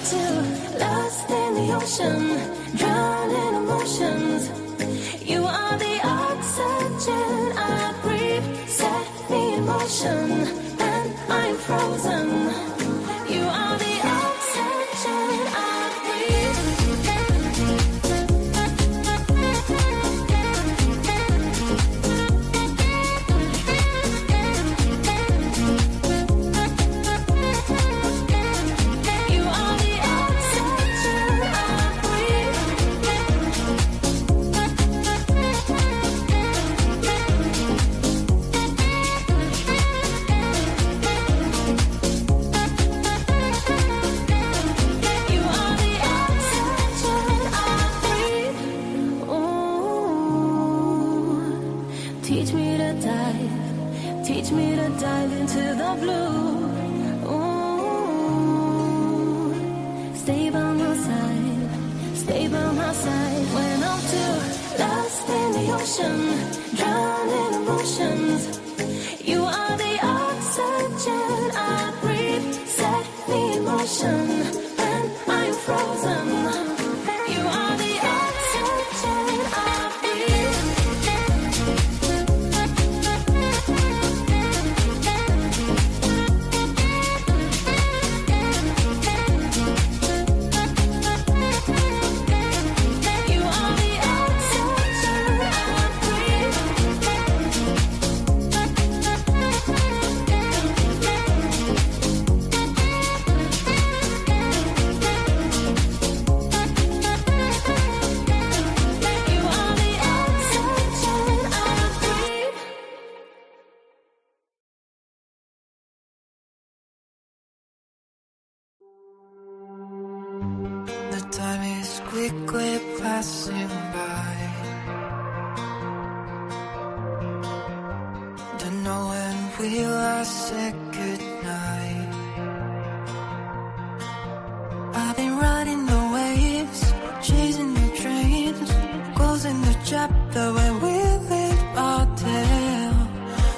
I'm too lost in the ocean, drowned in emotions. You are the oxygen I breathe, set me in motion, and I'm frozen. You are the oxygen I breathe. Teach me to dive into the blue. Ooh, stay by my side, stay by my side. When I'm too lost in the ocean, drowned in emotions. You are the oxygen I breathe, set me in motion, and I'm frozen. You are the oxygen I breathe. Quickly passing by. Don't know when we last said goodnight. I've been riding the waves, chasing the trains, closing the chapter where we lived our tale.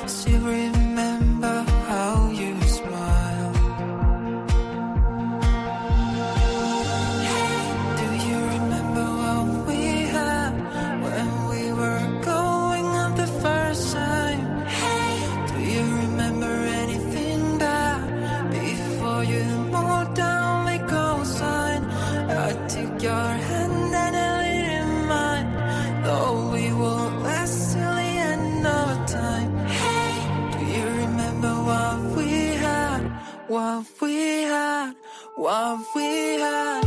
Still remember how you smiled. Your hand and I lead in mine, though we won't last till the end of time. Hey, do you remember what we had, what we had, what we had?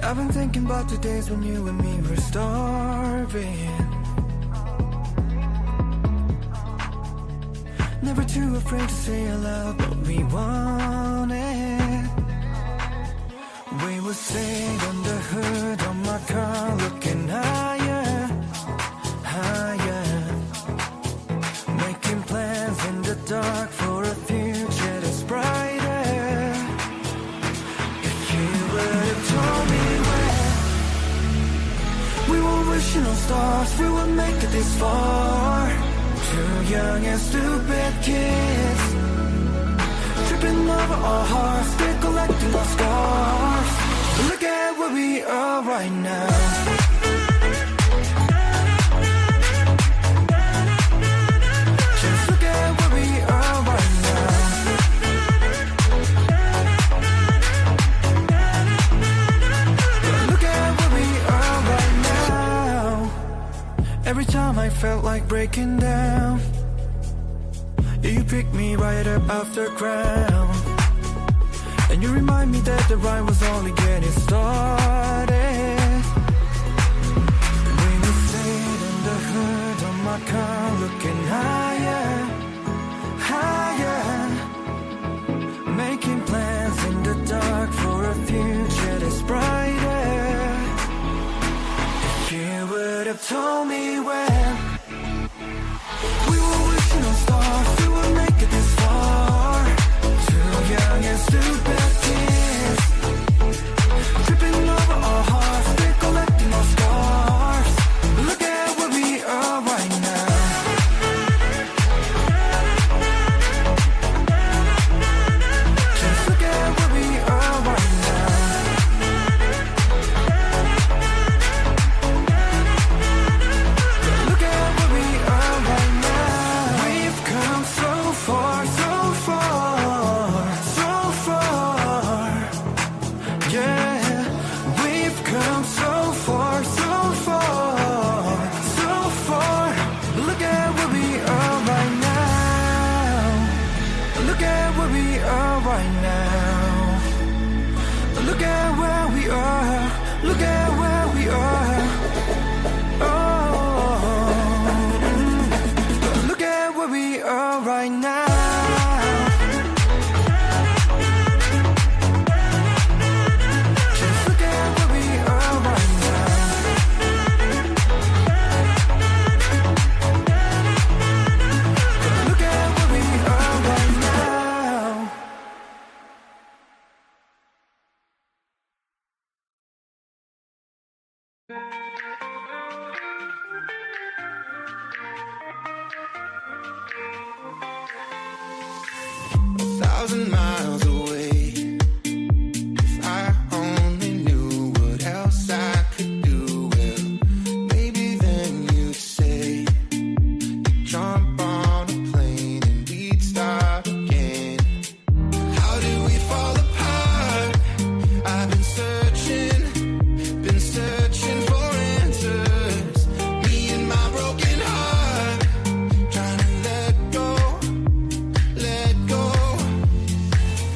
I've been thinking about the days when you and me were starving. Never too afraid to say aloud what we wanted. We would sit on the hood of my car, looking higher, higher, making plans in the dark for a future that's brighter. If you would have told me when we were wishing on stars, we would make it this far. Two young and stupid kids, tripping over our hearts, still collecting our scars. Look at where we are right now. Just look at where we are right now. Look at where we are right now. Every time I felt like breaking down, you pick me right up off the ground. And you remind me that the ride was only getting started. We would sit in the hood of my car, looking higher, higher, making plans in the dark for a future that's brighter. If you would have told me when we were wishing on stars, we would make it this far. Too young and stupid kids, tripping over our hearts, still collecting our scars. Look at where we are right now. Just look at where we are right now. Look at where we are right now. We've come so far, so far, so far. Yeah, we've come so far, so far, so far. Look at where we are right now. Look at where we are right now. Look at where we are. Look at where we are. Look at where we are right now. Just look at where we are right now. Look at where we are right now. Thousand miles away. If I only knew what else I could do, well, maybe then you'd say you'd jump on a plane and we'd start again. How did we fall apart? I've been searching for answers. Me and my broken heart, trying to let go, let go.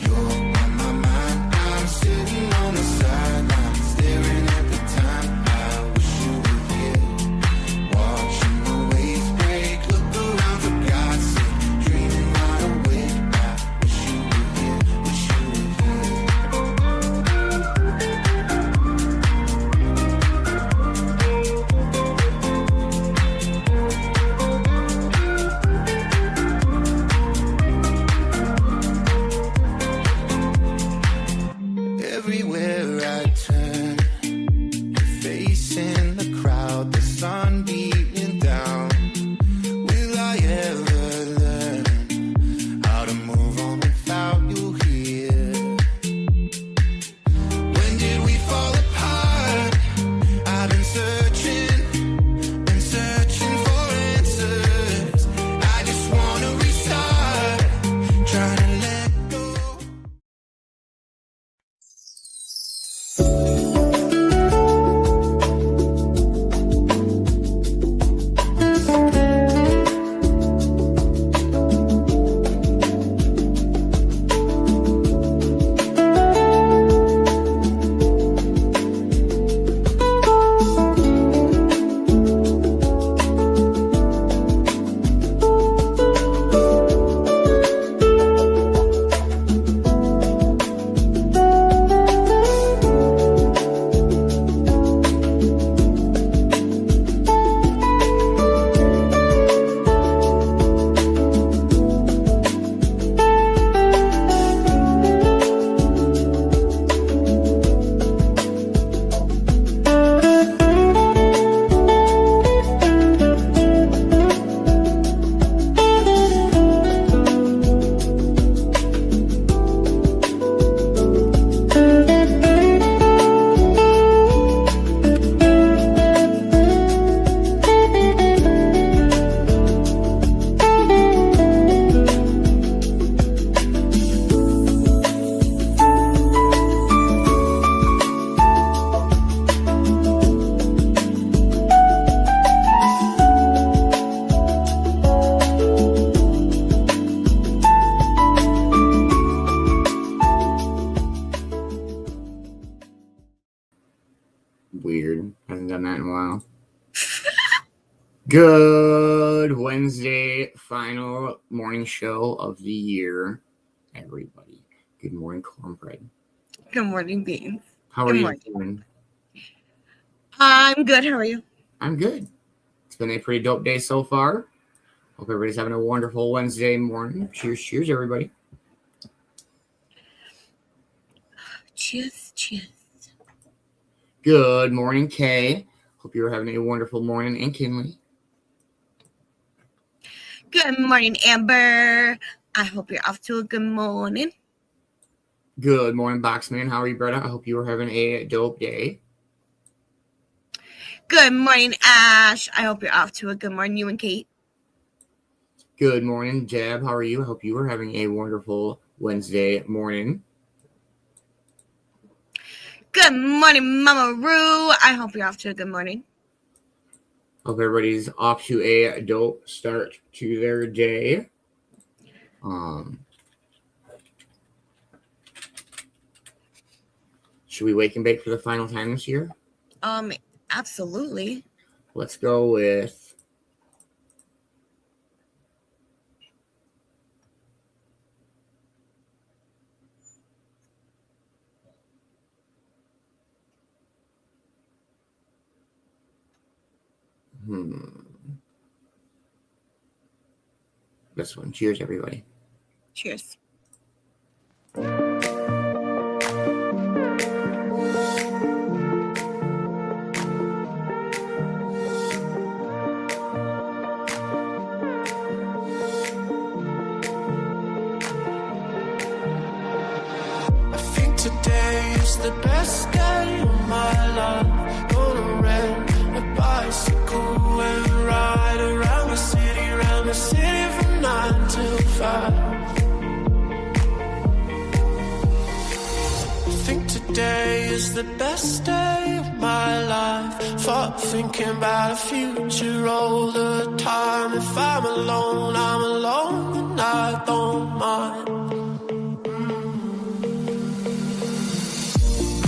You're on my mind, I'm sitting on the sideline, staring at the time. I wish you were here, watching the waves break. Look around for God's sake, dreaming wide awake. I wish you were here, wish you were here. Everywhere I turn, you're facing the crowd, the sun beating down. Will I ever learn how to move on without you here? When did we fall apart? I've been searching for answers. I just wanna restart, trying to let go. Weird. Hasn't done that in a while. Good Wednesday, final morning show of the year, everybody. Good morning, Cornbread. Good morning, Beanz. How are you doing? I'm good. How are you? I'm good. It's been a pretty dope day so far. Hope everybody's having a wonderful Wednesday morning. Cheers, cheers, everybody. Cheers, cheers. Good morning, Kay. Hope you're having a wonderful morning. And Kinley. Good morning, Amber. I hope you're off to a good morning. Good morning, Boxman. How are you, brother? I hope you are having a dope day. Good morning, Ash. I hope you're off to a good morning, you and Kate. Good morning, Jeb. How are you? I hope you are having a wonderful Wednesday morning. Good morning, Mama Roo. I hope you're off to a good morning. Hope everybody's off to a dope start to their day. Should we wake and bake for the final time this year? Absolutely. Let's go with this one. Cheers, everybody. Cheers. Today is the best day of my life. Gonna rent a bicycle and ride around the city from 9 till 5. I think today is the best day of my life. Thought thinking about a future all the time. If I'm alone and I don't mind.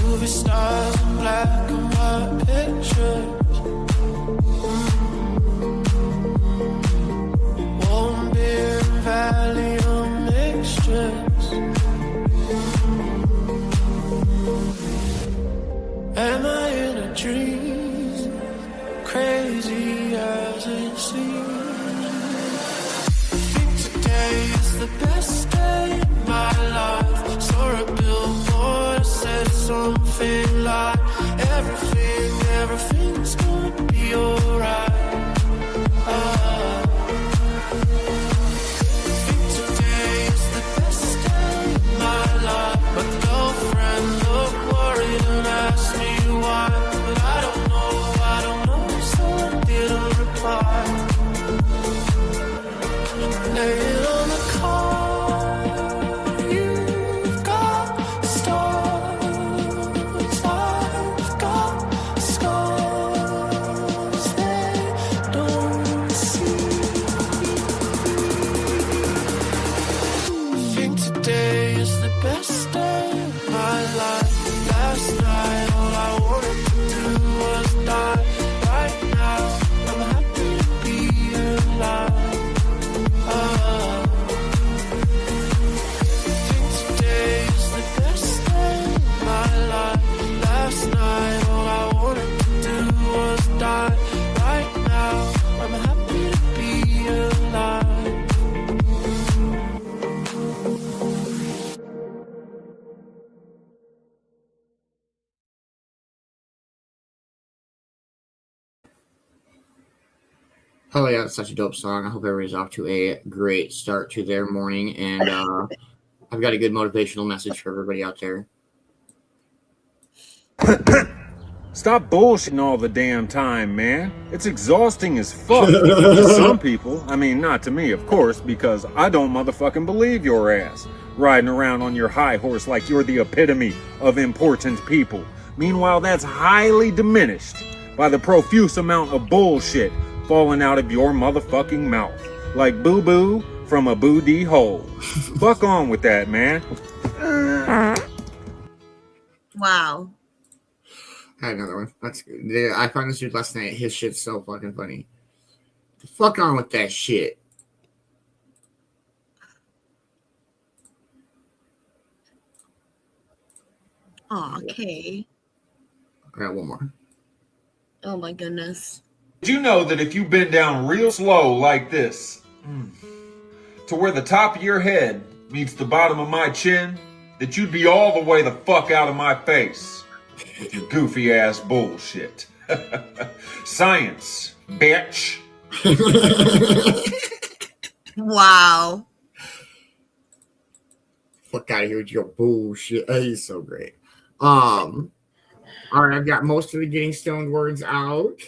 Movie stars in black and white pictures. Warm beer and Valium mixtures. Am I in a dream? Crazy as it seems. I think today is the best day of my life. Saw a billboard, said something like everything's gonna be alright. I think today is the best day of my life. My girlfriend looked worried and asked me why, but I don't know, so I didn't reply. Laying on the car, you've got stars, I've got scars they don't see. I think today is the best day of my life. Last night all I wanted to do was die. Right now I'm happy to be alive. I think today is the best day of my life. Last night all I wanted to do was die. Right now I'm happy to be alive. Oh yeah, it's such a dope song. I hope everybody's off to a great start to their morning. And I've got a good motivational message for everybody out there. Stop bullshitting all the damn time, man. It's exhausting as fuck. To some people, I mean, not to me, of course, because I don't motherfucking believe your ass. Riding around on your high horse like you're the epitome of important people. Meanwhile, that's highly diminished by the profuse amount of bullshit falling out of your motherfucking mouth. Like boo-boo from a boo-dee hole. Fuck on with that, man. Wow. I had another one. That's good. I found this dude last night. His shit's so fucking funny. The fuck on with that shit. Okay. I got one more. Oh my goodness. Did you know that if you bend down real slow like this, to where the top of your head meets the bottom of my chin, that you'd be all the way the fuck out of my face with your goofy ass bullshit? Science, bitch. Wow. Fuck out of here with your bullshit. He's so great. All right, I've got most of the getting stoned words out.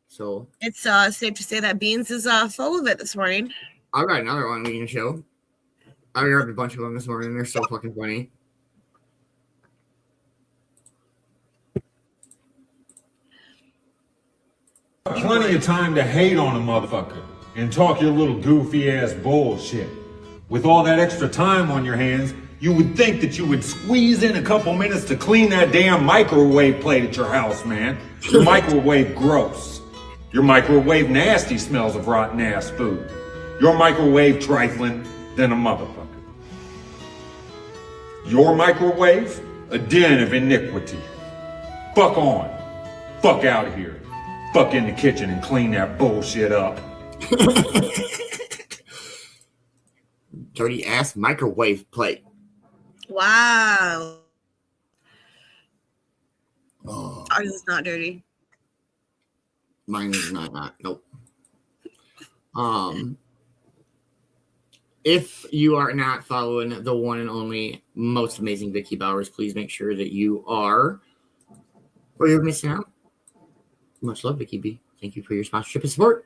So It's safe to say that Beanz is full of it this morning. I've got another one we can show. I grabbed a bunch of them this morning. They're so fucking funny. Plenty of time to hate on a motherfucker and talk your little goofy ass bullshit. With all that extra time on your hands, you would think that you would squeeze in a couple minutes to clean that damn microwave plate at your house, man. Your microwave gross. Your microwave nasty smells of rotten ass food. Your microwave trifling than a motherfucker. Your microwave, a den of iniquity. Fuck on. Fuck out of here. Fuck in the kitchen and clean that bullshit up. Dirty ass microwave plate. Wow. Oh, Ours is not dirty. mine is not. Nope. If you are not following the one and only most amazing Vicki Bowers, please make sure that you are, or you're missing out. Much love, Vicki B. Thank you for your sponsorship and support.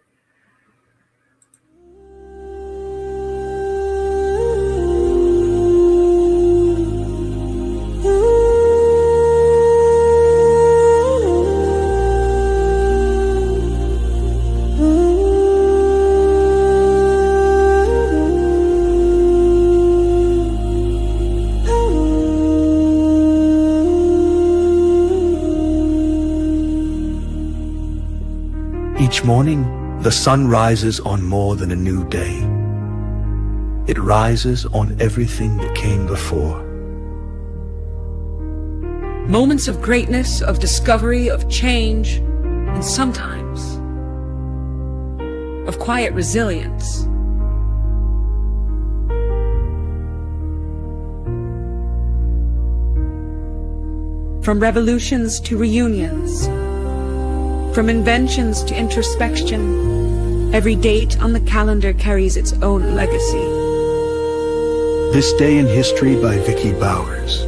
Each morning, the sun rises on more than a new day. It rises on everything that came before. Moments of greatness, of discovery, of change, and sometimes of quiet resilience. From revolutions to reunions, from inventions to introspection, every date on the calendar carries its own legacy. This Day in History by Vicki Bowers.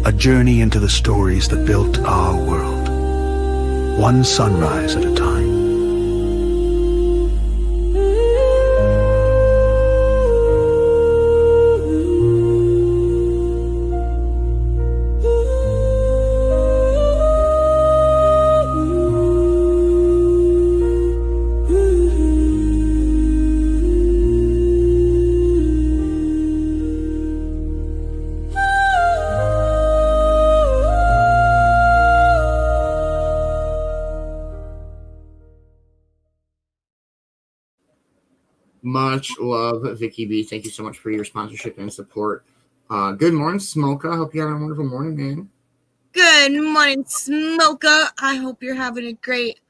A journey into the stories that built our world. One sunrise at a time. Much love, Vicki B. Thank you so much for your sponsorship and support. Good morning, Smoka. I hope you're having a wonderful morning, man. Good morning, Smoker. I hope you're having a great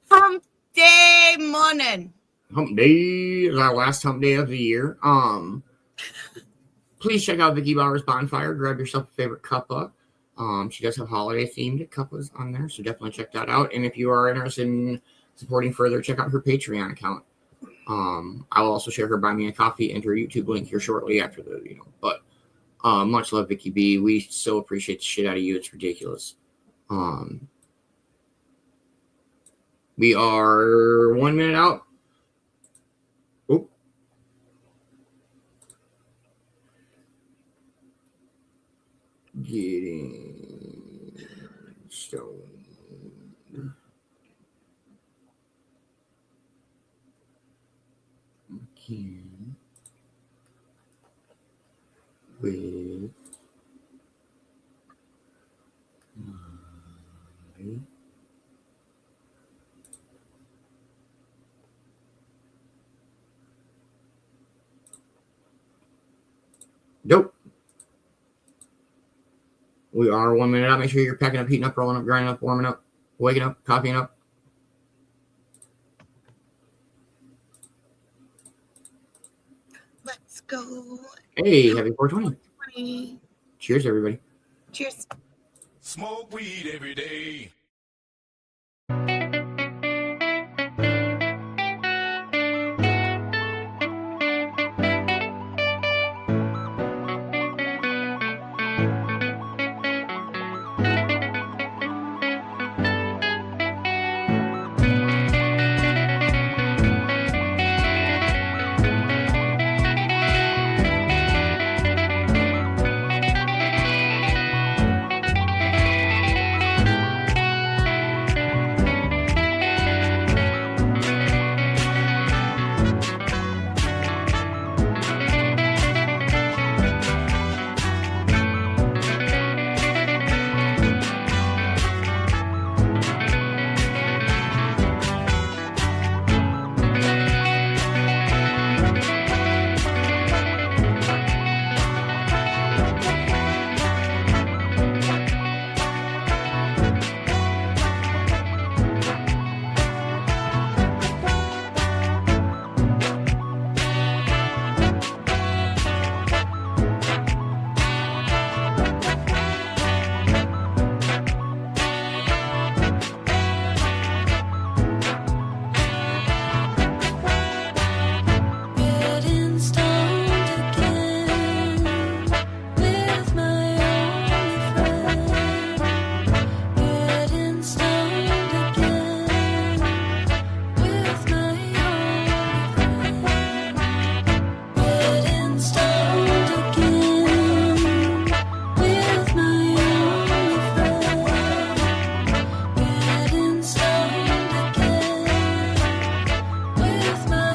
hump day morning. Hump day is our last hump day of the year. Please check out Vicki Bowers Bonfire. Grab yourself a favorite cuppa. She does have holiday themed cuppas on there, so definitely check that out. And if you are interested in supporting further, check out her Patreon account. I will also share her Buy Me a Coffee and her YouTube link here shortly after the, but much love, Vicki B. We so appreciate the shit out of you. It's ridiculous. We are 1 minute out. Oop. Getting stoned. With We are 1 minute out. Make sure you're packing up, heating up, rolling up, grinding up, warming up, waking up, copying up. Let's go. Hey, happy 420. 20. Cheers, everybody. Cheers. Smoke weed every day. Getting stoned again with my only friend. Getting stoned again with my only friend. Getting stoned again with my only friend. Getting stoned again with my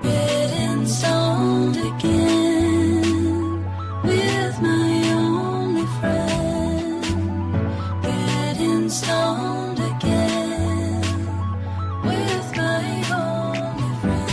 Getting stoned again with my only friend. Getting stoned again with my only friend.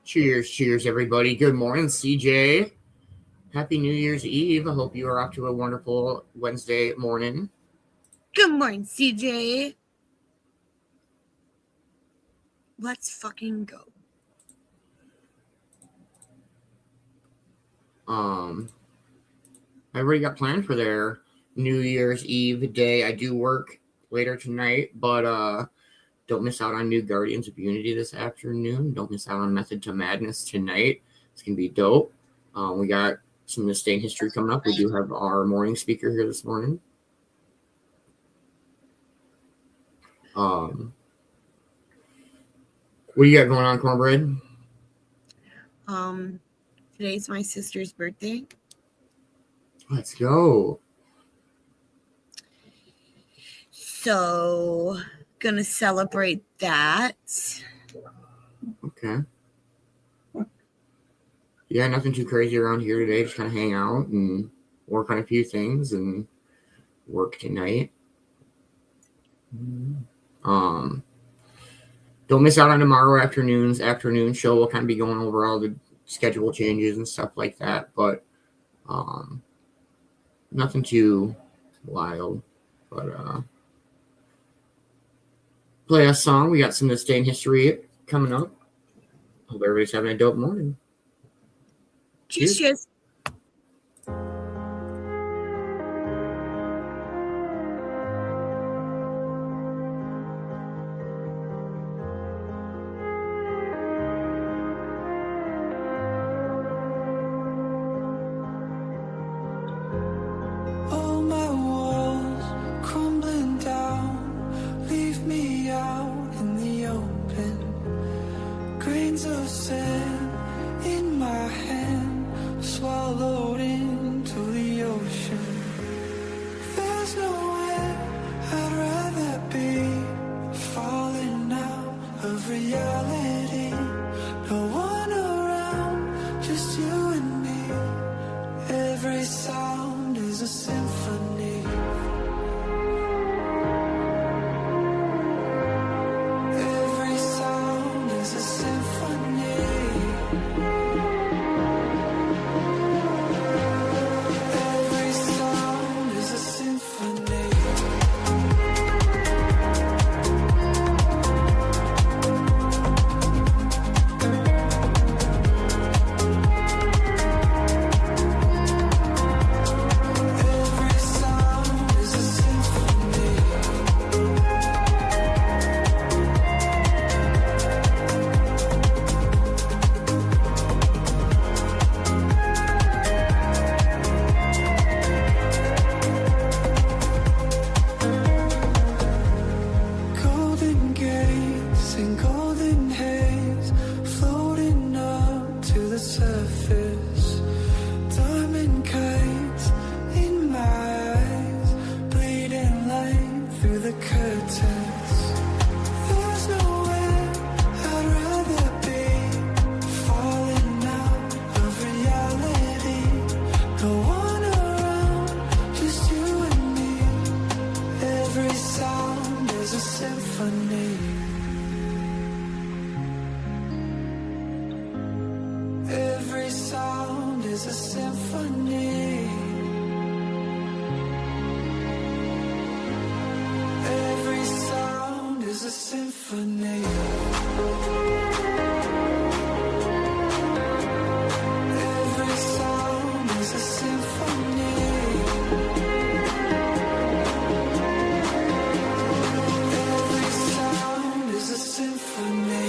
Cheers, cheers, everybody. Good morning, CJ. Happy New Year's Eve. I hope you are off to a wonderful Wednesday morning. Good morning, CJ. Let's fucking go. Everybody got planned for their New Year's Eve day. I do work later tonight, but don't miss out on New Guardians of Unity this afternoon. Don't miss out on Method to Madness tonight. It's going to be dope. We got some This Day in History coming up. We do have our morning speaker here this morning. What do you got going on, Cornbread? Today's my sister's birthday. Let's go. So, gonna celebrate that. Okay. Yeah, nothing too crazy around here today. Just kind of hang out and work on a few things and work tonight. Don't miss out on tomorrow afternoon show. We'll kind of be going over all the schedule changes and stuff like that, but nothing too wild. But play a song. We got some This Day in History coming up. Hope everybody's having a dope morning. Cheers, cheers. All my walls crumbling down, leave me out in the open. Grains of sand in my hand, swallowed into the ocean. There's nowhere I'd rather be, falling out of reality. No one around, just you and me. Every sound is a symphony. Every sound is a symphony. Every sound is a symphony. Every sound is a symphony. Golden gates and golden haze, floating up to the surface. Diamond kites in my eyes, bleeding light through the curtains. There's nowhere I'd rather be, falling out of reality. No one around, just you and me. Every sound is a symphony. Every sound is a symphony. Every sound is a symphony. Every sound is a symphony. Every sound is a symphony.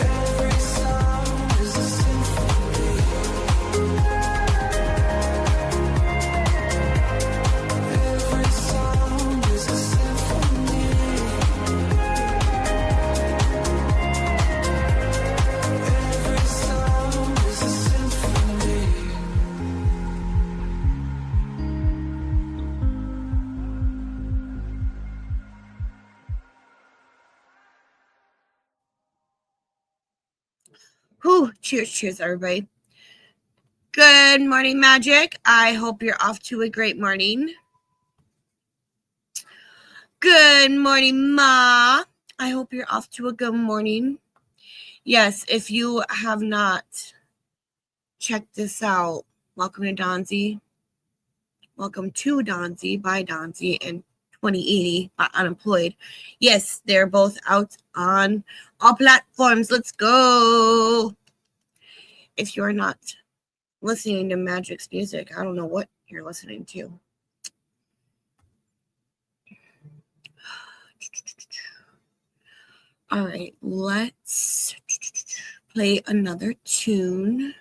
Every sound is a symphony. Every sound is a symphony. Every sound is a symphony. Whew, cheers, cheers, everybody. Good morning, Magic. I hope you're off to a great morning. Good morning, Ma. I hope you're off to a good morning. Yes, if you have not checked this out, welcome to Donzi. Welcome to Donzi by Donzi and 2080 by Unemployed. Yes, they're both out on all platforms. Let's go. If you're not listening to Magic's music, I don't know what you're listening to. All right, let's play another tune.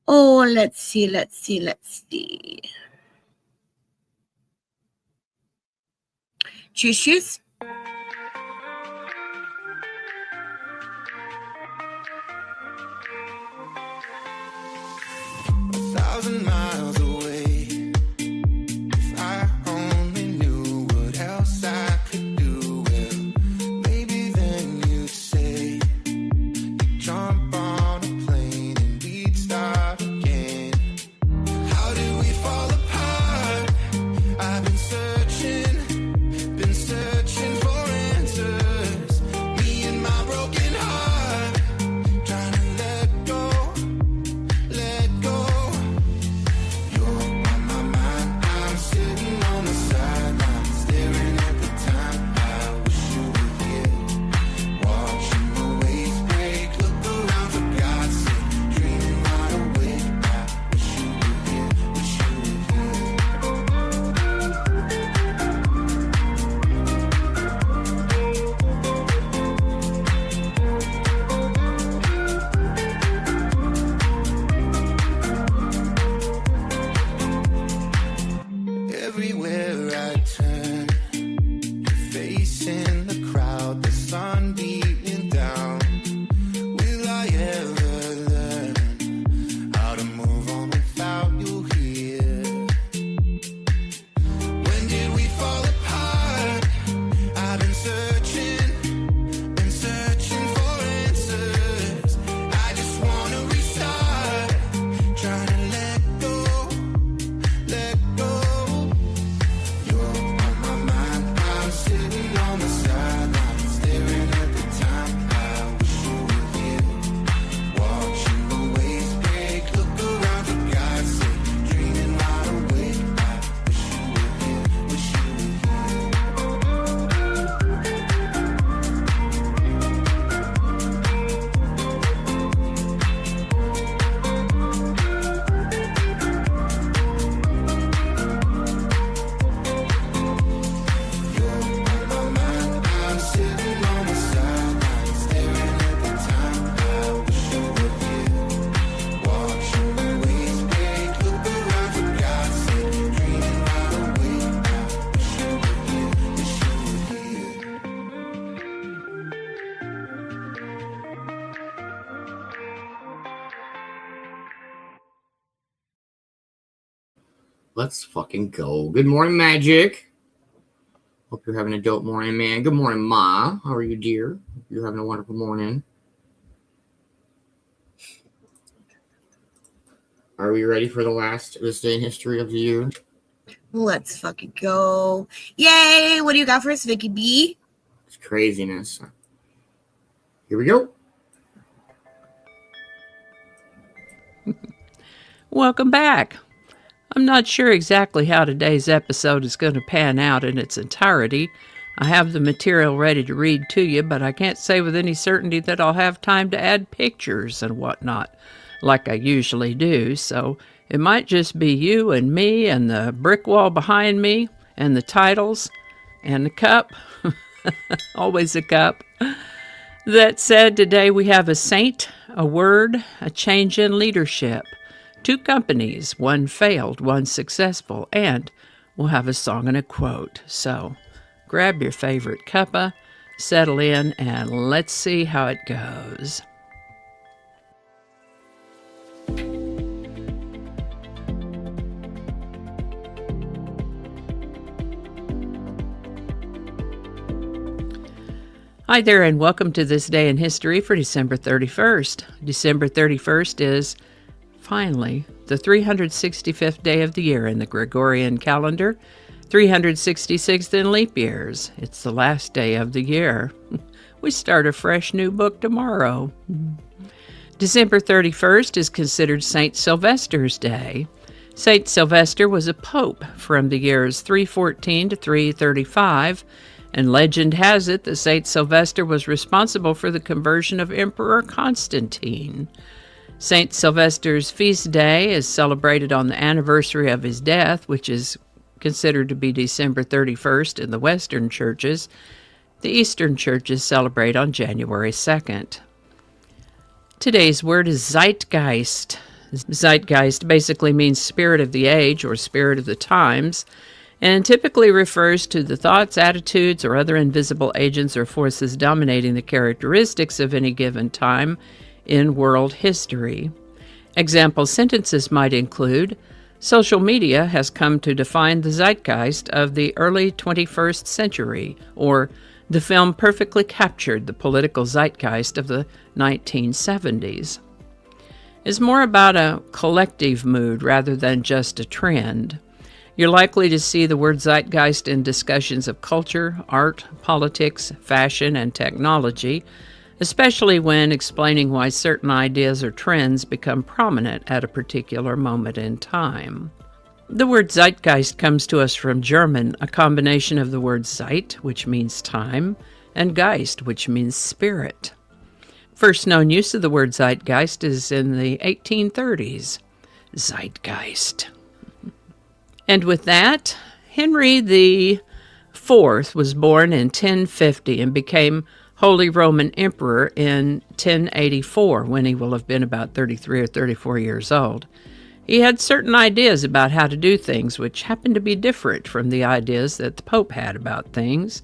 Oh, let's see. Cheers. 1,000 miles away. If I only knew what else I could do, well, maybe then you'd say you'd jump on a plane and we'd start again. How did we fall apart? I've been searching for answers. Me and my broken heart, trying to let go. You're on my mind. I'm sitting on the sideline, staring at the time. I wish you were here, watching the waves break. Look around, for God's sake, dreaming wide awake. I wish you were here, wish you were here. Everywhere I turn, your face in the crowd, the sun beating down. Will I ever learn how to move on without you here? When did we fall apart? I've been searching for answers. I just wanna restart, trying to let go. You're on my mind. I'm sitting on the sideline, staring at the time. I wish you were here, watching the waves break. Look around, for God's sake, dreaming wide awake. I wish you were here, wish you were here. You're on my mind. I'm sitting on the sideline, staring at the time. I wish you were here, watching the waves break. Look around, for God's sake, dreaming wide awake. I wish you were here, wish you were here. Let's fucking go. Good morning, Magic. Hope you're having a dope morning, man. Good morning, Ma. How are you, dear? Hope you're having a wonderful morning. Are we ready for the last This Day in History of the year? Let's fucking go. Yay! What do you got for us, Vicki B? It's craziness. Here we go. Welcome back. I'm not sure exactly how today's episode is going to pan out in its entirety. I have the material ready to read to you, but I can't say with any certainty that I'll have time to add pictures and whatnot, like I usually do, so it might just be you and me and the brick wall behind me and the titles and the cup. Always a cup. That said, today we have a saint, a word, a change in leadership. 2 companies, one failed, one successful, and we'll have a song and a quote. So grab your favorite cuppa, settle in, and let's see how it goes. Hi there, and welcome to This Day in History for December 31st. December 31st is finally the 365th day of the year in the Gregorian calendar, 366th in leap years. It's the last day of the year. We start a fresh new book tomorrow. December 31st is considered St. Sylvester's Day. St. Sylvester was a pope from the years 314 to 335, and legend has it that St. Sylvester was responsible for the conversion of Emperor Constantine. St. Sylvester's feast day is celebrated on the anniversary of his death, which is considered to be December 31st in the Western churches. The Eastern churches celebrate on January 2nd. Today's word is zeitgeist. Zeitgeist basically means spirit of the age or spirit of the times, and typically refers to the thoughts, attitudes, or other invisible agents or forces dominating the characteristics of any given time in world history. Example sentences might include, social media has come to define the zeitgeist of the early 21st century, or the film perfectly captured the political zeitgeist of the 1970s. It's more about a collective mood rather than just a trend. You're likely to see the word zeitgeist in discussions of culture, art, politics, fashion, and technology, especially when explaining why certain ideas or trends become prominent at a particular moment in time. The word zeitgeist comes to us from German, a combination of the word Zeit, which means time, and Geist, which means spirit. First known use of the word zeitgeist is in the 1830s. Zeitgeist. And with that, Henry the IV was born in 1050 and became Holy Roman Emperor in 1084, when he will have been about 33 or 34 years old. He had certain ideas about how to do things, which happened to be different from the ideas that the Pope had about things,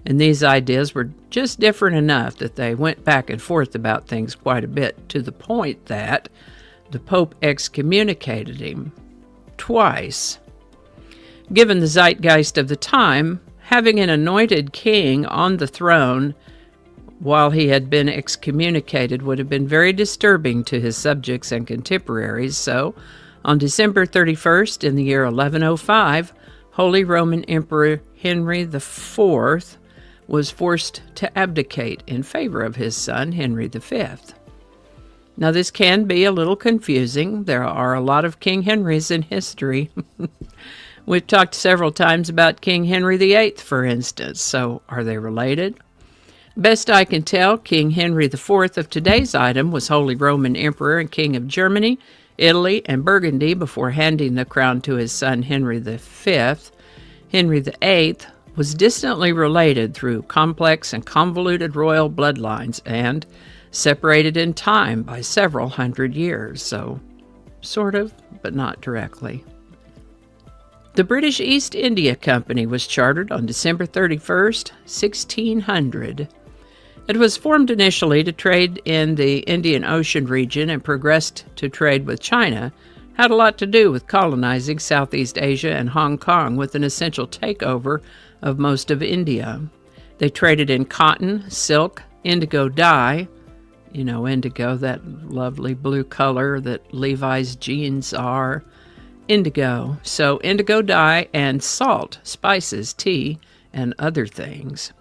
and these ideas were just different enough that they went back and forth about things quite a bit, to the point that the Pope excommunicated him twice. Given the zeitgeist of the time, having an anointed king on the throne while he had been excommunicated would have been very disturbing to his subjects and contemporaries, so on December 31st in the year 1105, Holy Roman Emperor Henry IV was forced to abdicate in favor of his son Henry V. Now this can be a little confusing. There are a lot of King Henrys in history. We've talked several times about King Henry VIII, for instance, so are they related? Best I can tell, King Henry IV of today's item was Holy Roman Emperor and King of Germany, Italy, and Burgundy before handing the crown to his son Henry V. Henry VIII was distantly related through complex and convoluted royal bloodlines and separated in time by several hundred years, so sort of, but not directly. The British East India Company was chartered on December 31st, 1600. It was formed initially to trade in the Indian Ocean region and progressed to trade with China, had a lot to do with colonizing Southeast Asia and Hong Kong with an essential takeover of most of India. They traded in cotton, silk, indigo dye, you know, indigo, that lovely blue color that Levi's jeans are, indigo. So indigo dye and salt, spices, tea, and other things.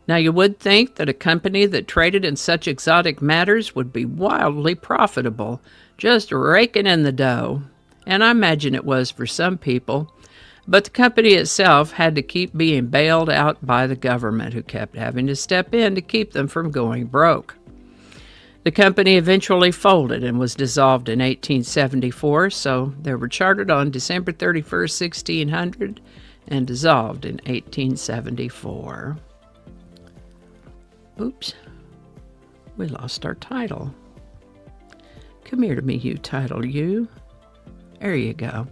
Now you would think that a company that traded in such exotic matters would be wildly profitable, just raking in the dough. And I imagine it was for some people. But the company itself had to keep being bailed out by the government, who kept having to step in to keep them from going broke. The company eventually folded and was dissolved in 1874, so they were chartered on December 31st, 1600, and dissolved in 1874. Oops, we lost our title. Come here to me, you title, you. There you go.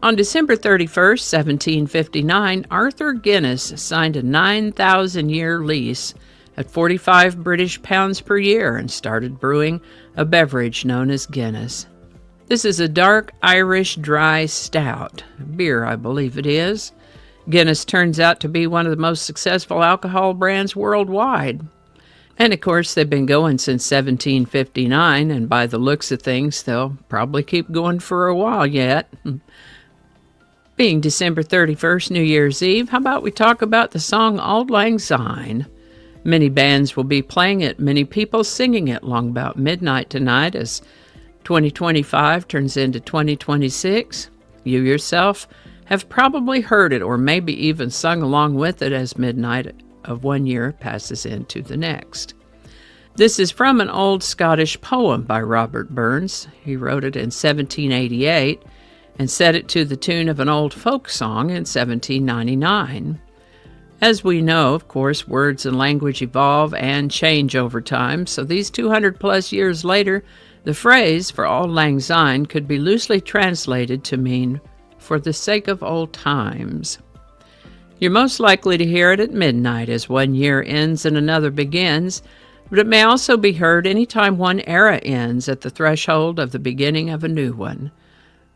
On December 31st, 1759, Arthur Guinness signed a 9,000-year lease at 45 British pounds per year and started brewing a beverage known as Guinness. This is a dark Irish dry stout, beer I believe it is. Guinness turns out to be one of the most successful alcohol brands worldwide. And of course, they've been going since 1759, and by the looks of things, they'll probably keep going for a while yet. Being December 31st, New Year's Eve, how about we talk about the song Auld Lang Syne? Many bands will be playing it, many people singing it long about midnight tonight as 2025 turns into 2026. You yourself have probably heard it or maybe even sung along with it as midnight of one year passes into the next. This is from an old Scottish poem by Robert Burns. He wrote it in 1788 and set it to the tune of an old folk song in 1799. As we know, of course, words and language evolve and change over time, so these 200 plus years later, the phrase "for auld lang syne" could be loosely translated to mean "for the sake of old times." You're most likely to hear it at midnight as one year ends and another begins, but it may also be heard any time one era ends at the threshold of the beginning of a new one,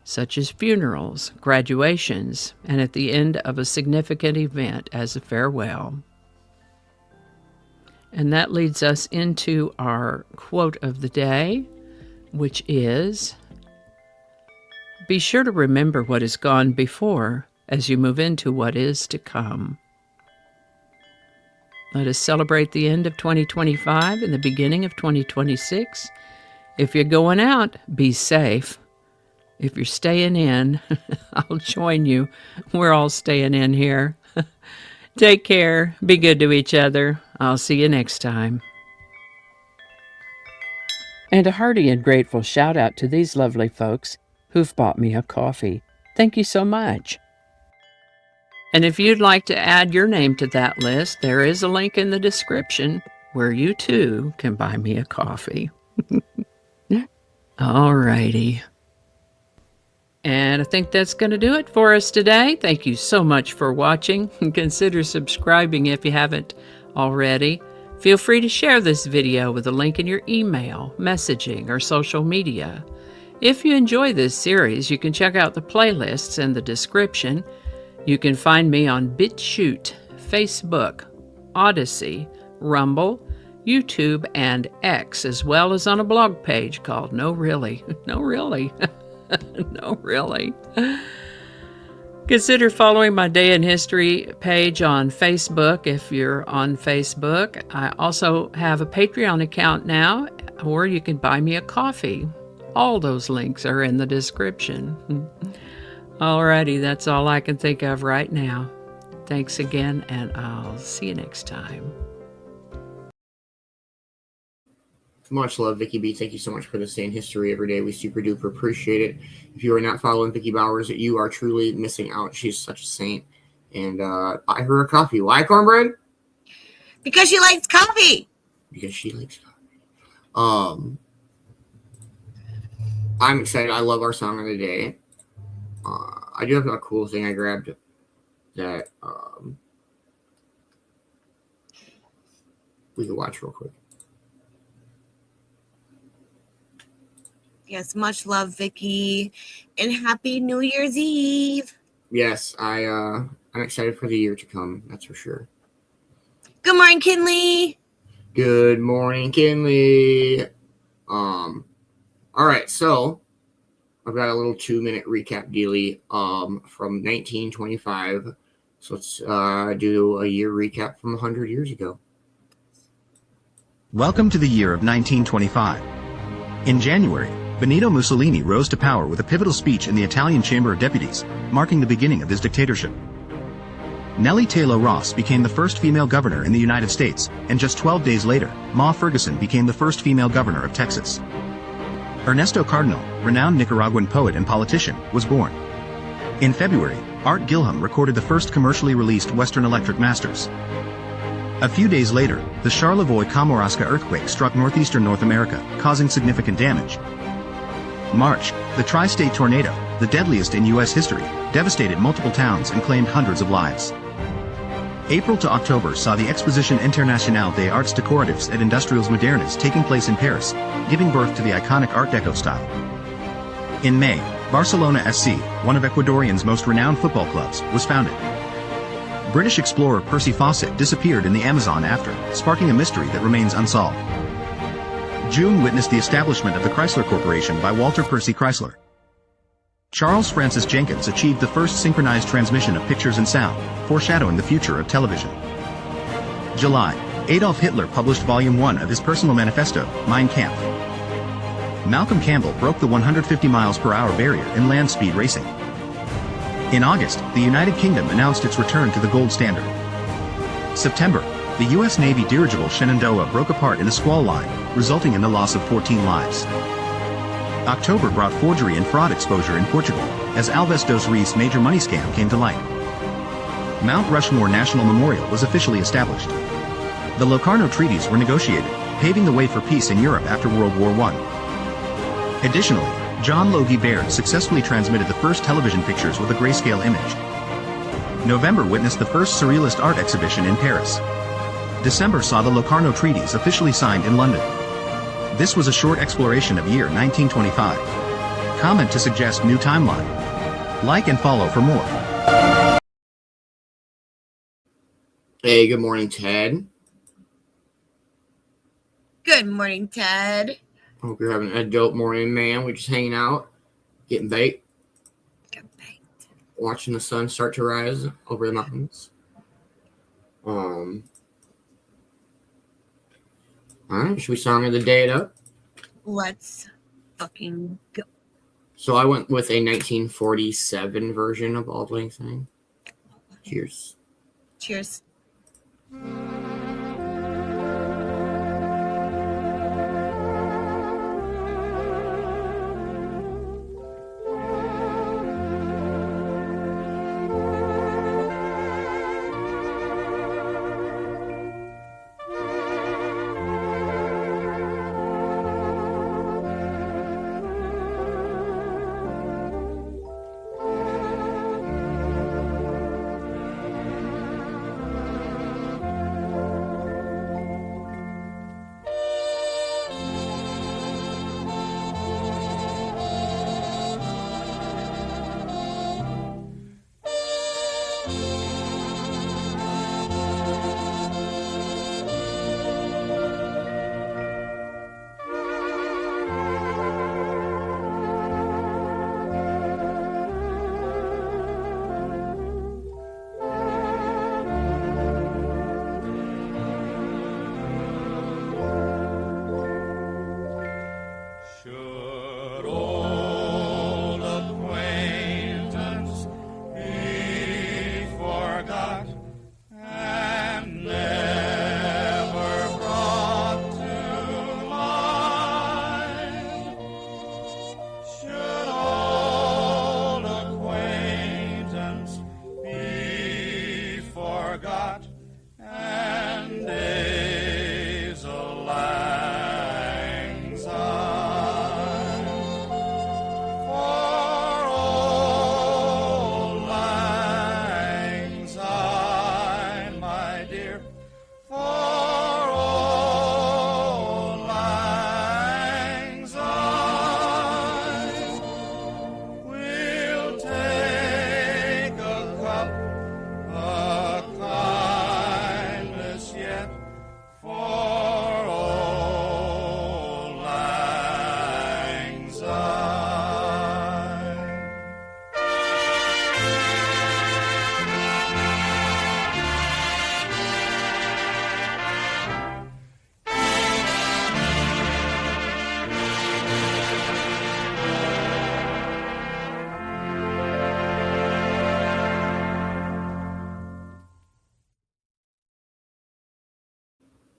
such as funerals, graduations, and at the end of a significant event as a farewell. And that leads us into our quote of the day, which is, "Be sure to remember what has gone before as you move into what is to come." Let us celebrate the end of 2025 and the beginning of 2026. If you're going out, be safe. If you're staying in, I'll join you. We're all staying in here. Take care. Be good to each other. I'll see you next time. And a hearty and grateful shout out to these lovely folks who've bought me a coffee. Thank you so much. And if you'd like to add your name to that list, there is a link in the description where you too can buy me a coffee. All righty. And I think that's going to do it for us today. Thank you so much for watching. Consider subscribing if you haven't already. Feel free to share this video with a link in your email, messaging, or social media. If you enjoy this series, you can check out the playlists in the description. You can find me on BitChute, Facebook, Odyssey, Rumble, YouTube, and X, as well as on a blog page called No Really. No Really. No, really. Consider following my Day in History page on Facebook if you're on Facebook. I also have a Patreon account now, or you can buy me a coffee. All those links are in the description. Alrighty, that's all I can think of right now. Thanks again, and I'll see you next time. Much love, Vicki B. Thank you so much for this day in history every day. We super duper appreciate it. If you are not following Vicki Bowers, you are truly missing out. She's such a saint. And buy her a coffee. Why, Cornbread? Because she likes coffee. Because she likes coffee. I'm excited. I love our song of the day. I do have a cool thing I grabbed that we can watch real quick. Yes, much love, Vicki, and happy New Year's Eve. Yes, I'm excited for the year to come. That's for sure. Good morning, Kinley. Good morning, Kinley. All right, so I've got a little 2-minute recap dealie from 1925. So let's do a year recap from 100 years ago. Welcome to the year of 1925. In January, Benito Mussolini rose to power with a pivotal speech in the Italian Chamber of Deputies, marking the beginning of his dictatorship. Nellie Taylor Ross became the first female governor in the United States, and just 12 days later, Ma Ferguson became the first female governor of Texas. Ernesto Cardinal, renowned Nicaraguan poet and politician, was born. In February, Art Gilham recorded the first commercially released Western Electric Masters. A few days later, the Charlevoix-Kamouraska earthquake struck northeastern North America, causing significant damage. March, the tri-state tornado, the deadliest in U.S. history, devastated multiple towns and claimed hundreds of lives. April to October saw the Exposition Internationale des Arts Décoratifs et Industriels Modernes taking place in Paris, giving birth to the iconic Art Deco style. In May, Barcelona SC, one of Ecuadorian's most renowned football clubs, was founded. British explorer Percy Fawcett disappeared in the Amazon after, sparking a mystery that remains unsolved. June witnessed the establishment of the Chrysler Corporation by Walter Percy Chrysler. Charles Francis Jenkins achieved the first synchronized transmission of pictures and sound, foreshadowing the future of television. July, Adolf Hitler published Volume 1 of his personal manifesto, Mein Kampf. Malcolm Campbell broke the 150 miles per hour barrier in land speed racing. In August, the United Kingdom announced its return to the gold standard. September, the U.S. Navy dirigible Shenandoah broke apart in a squall line, resulting in the loss of 14 lives. October brought forgery and fraud exposure in Portugal, as Alves dos Reis' major money scam came to light. Mount Rushmore National Memorial was officially established. The Locarno Treaties were negotiated, paving the way for peace in Europe after World War I. Additionally, John Logie Baird successfully transmitted the first television pictures with a grayscale image. November witnessed the first Surrealist art exhibition in Paris. December saw the Locarno Treaties officially signed in London. This was a short exploration of year 1925. Comment to suggest new timeline. Like and follow for more. Hey, good morning, Ted. Good morning, Ted. Hope you're having a dope morning, man. We're just hanging out, getting baked, watching the sun start to rise over the mountains. All right, should we song of the day it up? Let's fucking go. So I went with a 1947 version of Auld Lang Syne. Cheers. Cheers.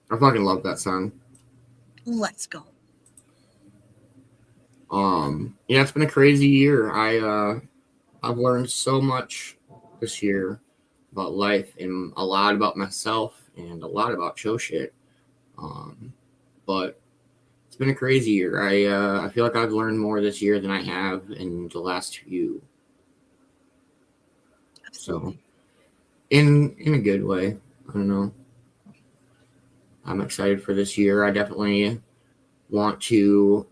I fucking love that song. Let's go. Yeah, it's been a crazy year. I've learned so much this year about life and a lot about myself and a lot about show shit. But it's been a crazy year. I feel like I've learned more this year than I have in the last few. Absolutely. So, in a good way. I don't know. I'm excited for this year. I definitely want to.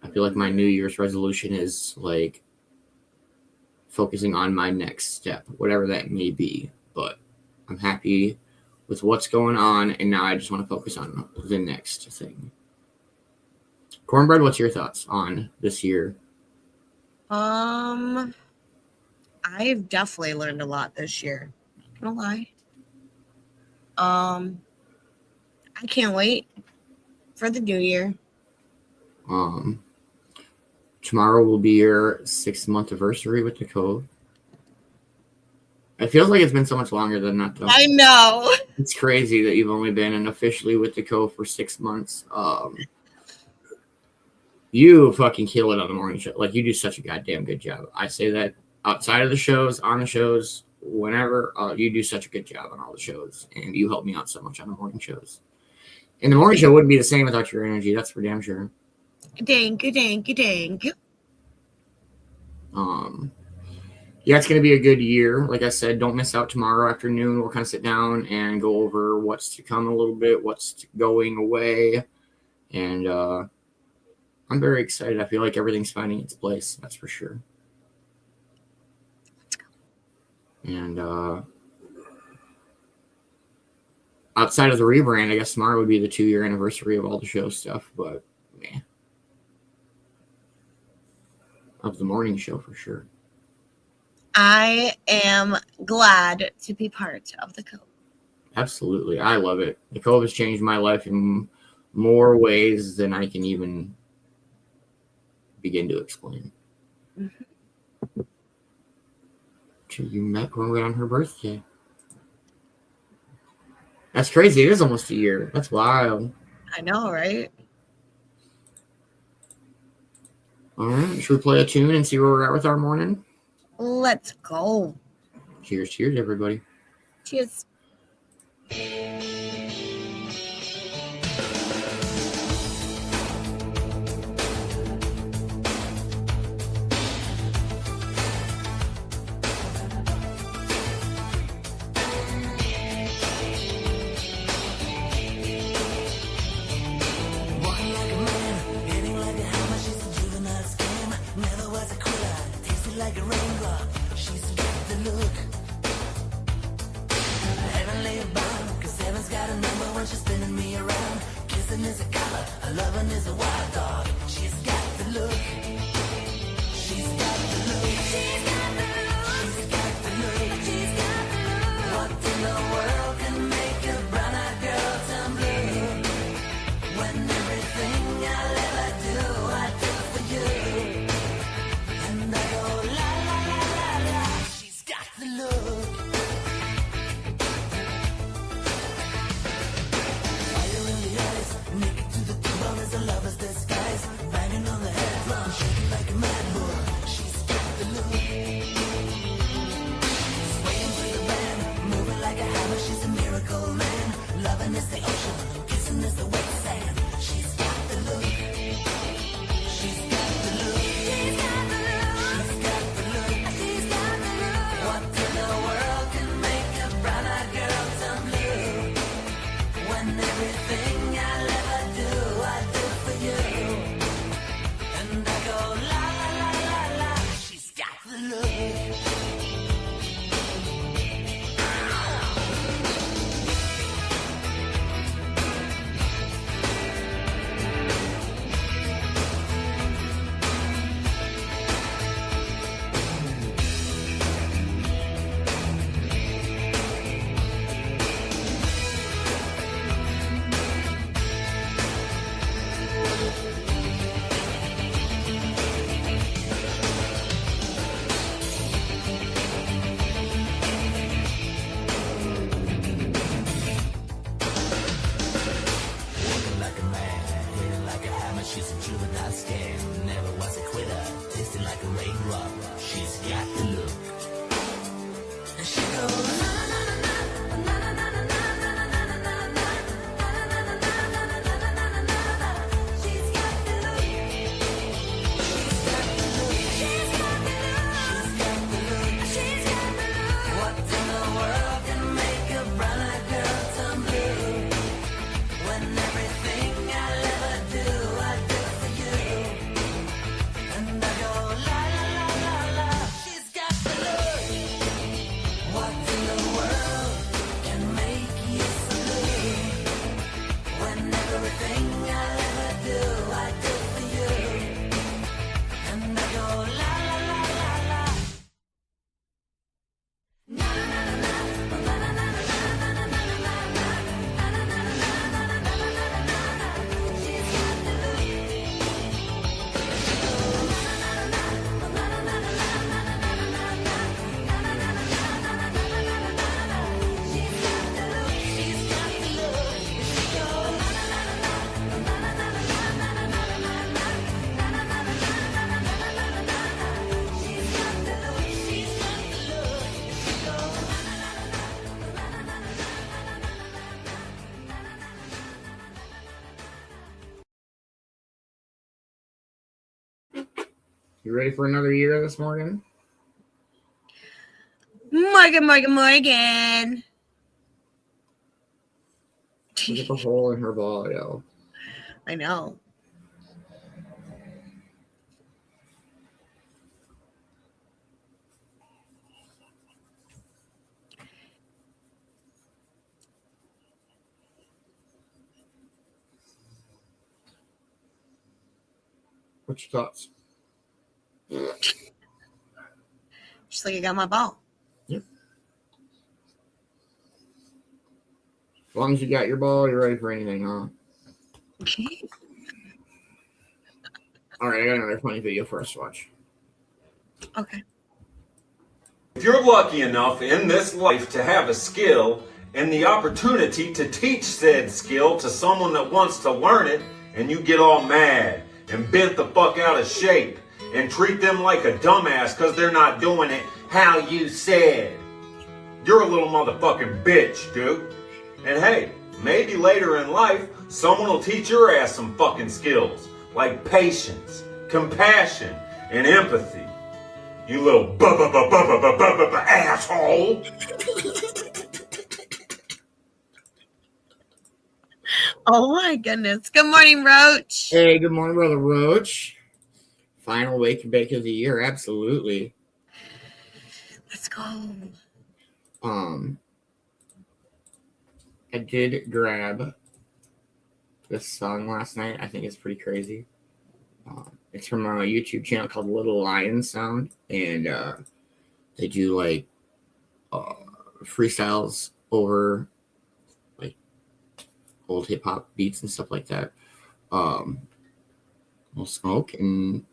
I feel like my New Year's resolution is like focusing on my next step, whatever that may be. But I'm happy with what's going on, and now I just want to focus on the next thing. Cornbread, what's your thoughts on this year? I've definitely learned a lot this year. Not gonna lie. I can't wait for the new year. Tomorrow will be your 6-month anniversary with the Cove. It feels like it's been so much longer than that, though. I know. It's crazy that you've only been officially with the Cove for 6 months. You fucking kill it on the morning show. Like, you do such a goddamn good job. I say that outside of the shows, on the shows, whenever. You do such a good job on all the shows, and you help me out so much on the morning shows. And the morning show wouldn't be the same without your energy. That's for damn sure. Thank you, thank you, thank you. Yeah, it's going to be a good year. Like I said, don't miss out tomorrow afternoon. We'll kind of sit down and go over what's to come a little bit, what's going away. And I'm very excited. I feel like everything's finding its place. That's for sure. And outside of the rebrand, I guess tomorrow would be the 2-year anniversary of all the show stuff. But, man. Of the morning show for sure. I am glad to be part of the Cove. Absolutely. I love it. The Cove has changed my life in more ways than I can even begin to explain. Mm-hmm. You met Cornbread on her birthday. That's crazy. It is almost a year. That's wild. I know, right? All right. Should we play a tune and see where we're at with our morning? Let's go. Cheers, cheers, everybody. Cheers. Like a raindrop, she's got the look. You ready for another year this morning? Morgan. Look at the hole in her ball, yo. I know. What's your thoughts? Just like I got my ball. Yep. As long as you got your ball, you're ready for anything, huh? All right, I got another funny video for us to watch. Okay. If you're lucky enough in this life to have a skill and the opportunity to teach said skill to someone that wants to learn it, and you get all mad and bent the fuck out of shape and treat them like a dumbass because they're not doing it how you said, you're a little motherfucking bitch, dude. And hey, maybe later in life, someone will teach your ass some fucking skills like patience, compassion, and empathy. You little asshole. Oh my goodness. Good morning, Roach. Hey, good morning, Brother Roach. Final wake and bake of the year, absolutely. Let's go. I did grab this song last night. I think it's pretty crazy. It's from a YouTube channel called Little Lion Sound, and they do like freestyles over like old hip hop beats and stuff like that. We'll smoke and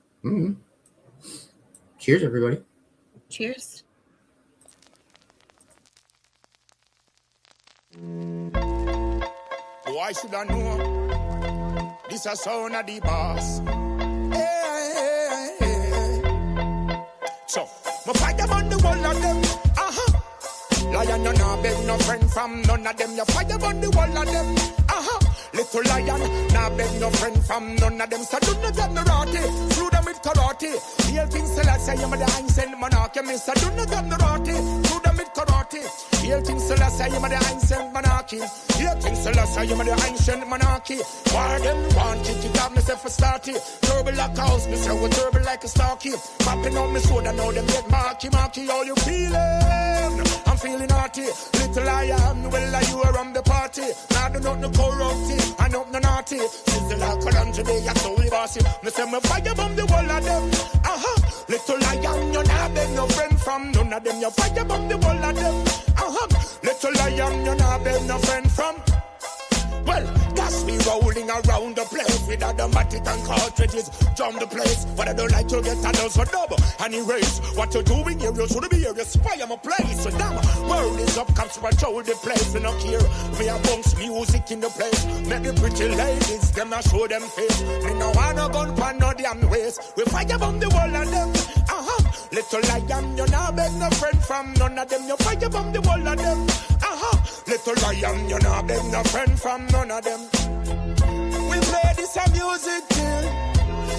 cheers, everybody. Cheers. Why should I know? This a sound of the boss. So, my fire on the wall of them. Lion, you nah beg no friend from none of them. You fire on the wall of them. Little lion, nah beg no friend from none of them. So do not get no rotty, through them with karate. Heal things till I say I'm the Einstein monarchy. Mister, do not get no rotty, through them with karate. Heal things till I say I'm the Einstein monarchy. Heal things till I say I'm the Einstein monarchy. Why them want it? You got myself a starty. Turbo like a house, me say we're turbo like a starky. Popping on me soda, now them get marky. How you feeling? I'm feeling naughty. Little lion, well, you are on the party. Now do not no corrupt. I know no naughty. Sizzle like Colombo today, I saw we bossy. Me say me fire bomb the wall of them. Little lion, you not beg no friend from none of them. You fire bomb the wall of them. Little lion, you not beg no friend from. Well, that's me rolling around the place with automatic and cartridges. Jump the place, but I don't like to get others for double. And erase what you're doing here, you should be here. You spy on my place. So damn, world is up, comes to control the place. We don't care. We have bunks music in the place. Make the pretty ladies, them I show them face. Me no want no gun pan no damn waist. We fire bomb the wall of them. Little lion, you not beg no friend from none of them. You fire bomb the wall of them. Little lion, you not beg no friend from none of them. We play this a music till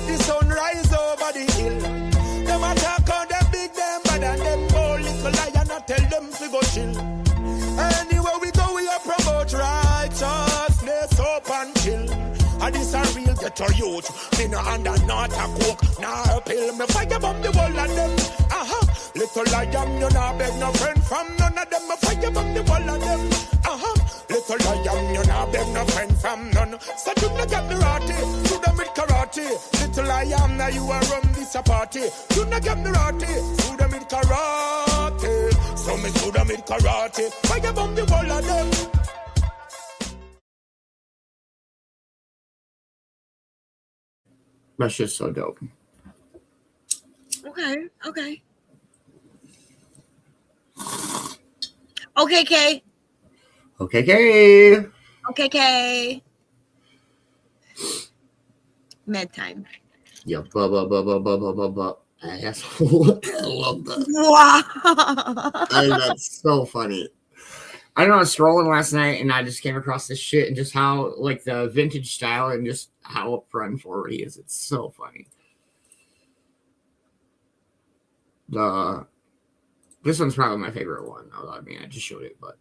the sun rise over the hill. Them attack on them big them, but and them go little lion, I tell them to go chill. Anywhere we go, we are promote righteousness up and chill. And this a real ghetto youth. Me no under not a coke, nah a pill. Me fire bomb the wall of them. Little lion, you not beg no friend from none of them. Me fire bomb the wall of them. Little lion, you not beg no friend from none. So do not get me rotty, do them with karate. Little lion, now you are run this a party. Do not get me rotty, do them with karate. So me do them with karate. Fire bomb the wall of them. That's just so dope. Okay. Okay, Kay. Okay, Okay. Med time. Yo, asshole. I love that. Wow. I think that's so funny. I don't know, I was scrolling last night and I just came across this shit and just how, like, the vintage style and just how upfront and forward he is. It's so funny. This one's probably my favorite one. I mean, I just showed it, but.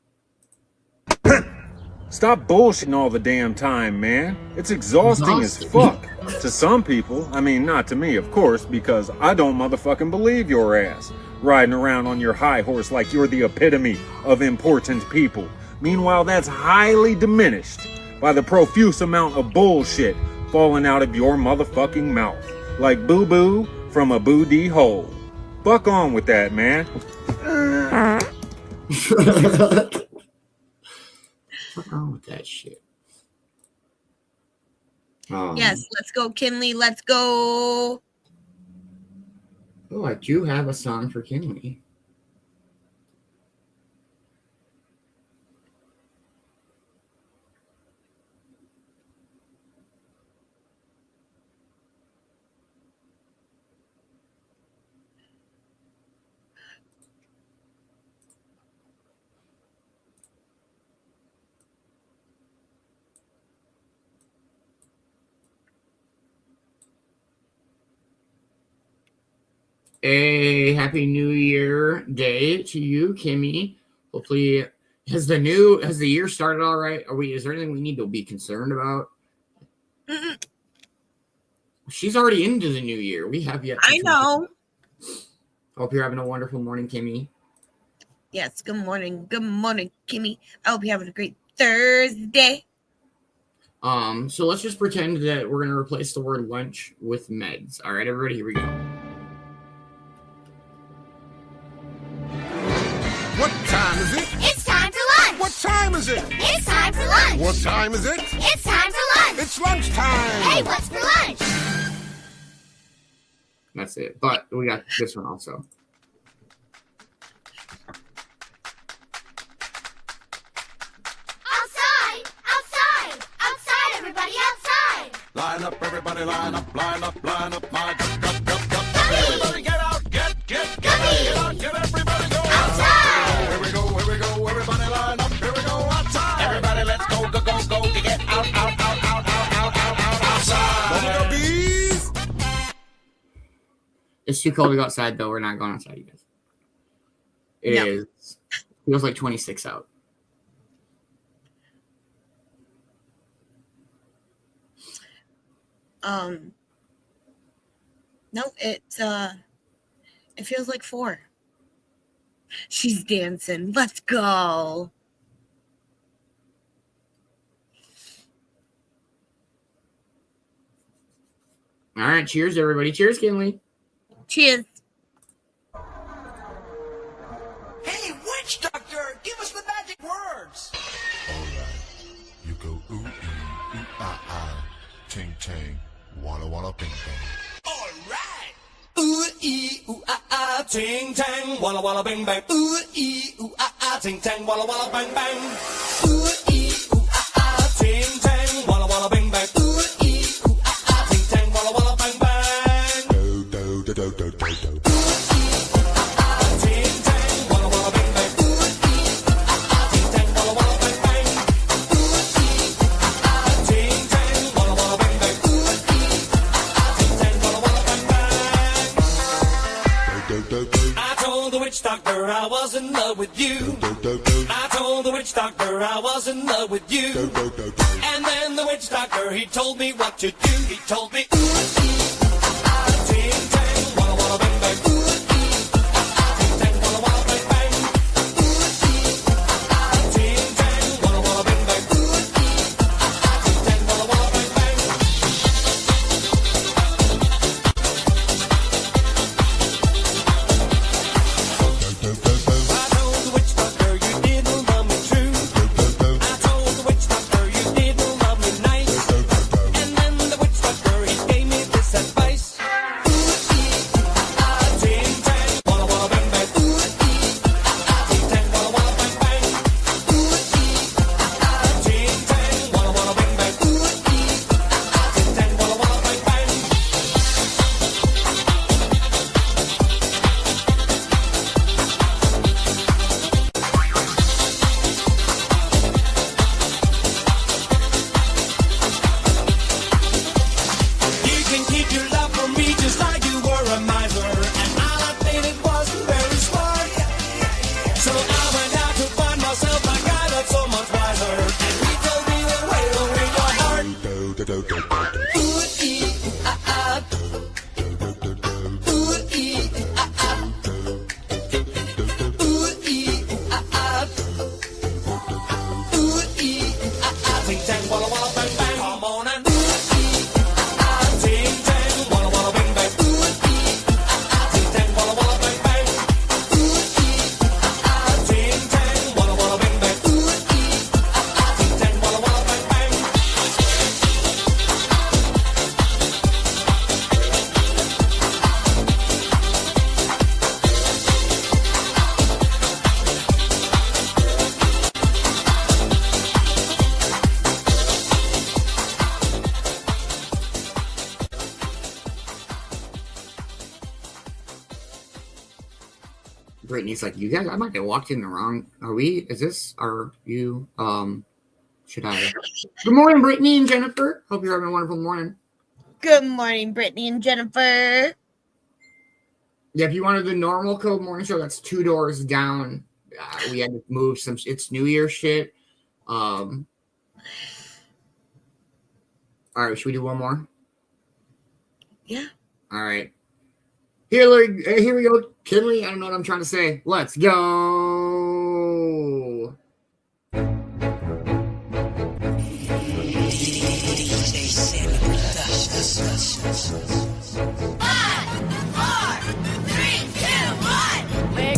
Stop bullshitting all the damn time, man. It's exhausting as fuck. To some people, I mean, not to me, of course, because I don't motherfucking believe your ass. Riding around on your high horse like you're the epitome of important people. Meanwhile, that's highly diminished by the profuse amount of bullshit falling out of your motherfucking mouth. Like boo-boo from a boo-dee hole. Fuck on with that, man. What's wrong with that shit? Yes, let's go, Kinley. Let's go. Oh, I do have a song for Kinley. A happy New Year day to you, Kimmy. Hopefully, has the year started all right? Is there anything we need to be concerned about? Mm-mm. She's already into the new year. We have yet. I know. Hope you're having a wonderful morning, Kimmy. Yes, good morning. Good morning, Kimmy. I hope you're having a great Thursday. So let's just pretend that we're gonna replace the word lunch with meds. All right, everybody, here we go. What time is it? It's time for lunch. What time is it? It's time for lunch. What time is it? It's time for lunch. It's lunchtime. Hey, what's for lunch? That's it. But we got this one also. Outside, outside, outside, everybody outside. Line up, everybody, line up, line up, line up. My go. Everybody get out, get. Gummy. Get out, get everybody go. Outside. Here we go, everybody line up. Here we go, outside. Everybody, let's go, to get out, outside. Bees. It's too cold to go outside, though. We're not going outside, you guys. It is. Feels like 26 out. No, it feels like 4. She's dancing. Let's go. All right, cheers, everybody. Cheers, Kinley. Cheers. Hey, witch doctor, give us the magic words. All right, you go ooh, ooh, ah, ting, ting, walla, walla, bing, bang. All right. Ooh, ooh, ah, ting, tang, walla, walla, bing, bang. Ooh, ooh, ah, ting, tang, walla, walla, bang, bang. Ooh, ooh, ah, ting, tang, walla, walla, bing, bang. Ooh, ooh, ah, ting, tang, walla, walla, bang, bang. Do. I told the witch doctor I was in love with you. I told the witch doctor I was in love with you. And then the witch doctor, he told me what to do. He told me, ting, tang, walla, walla, bang, bang. Ting, tang, walla, walla, bang, bang. Ting, tang, walla, walla, bang, bang. Ting, tang, walla, walla, bang, bang. I told the witch doctor you didn't love me true. I told the witch doctor you didn't love me nice. And then the witch doctor, he gave me this advice. Brittany's like, you guys, I might have walked in the wrong. Are you, should I? Good morning, Brittany and Jennifer. Hope you're having a wonderful morning. Good morning, Brittany and Jennifer. Yeah, if you wanted the normal Cove Morning Show, that's 2 doors down. We had to move some, it's New Year shit. All right, should we do one more? Yeah. All right. Here we go. Kinley, I don't know what I'm trying to say. Let's go. We're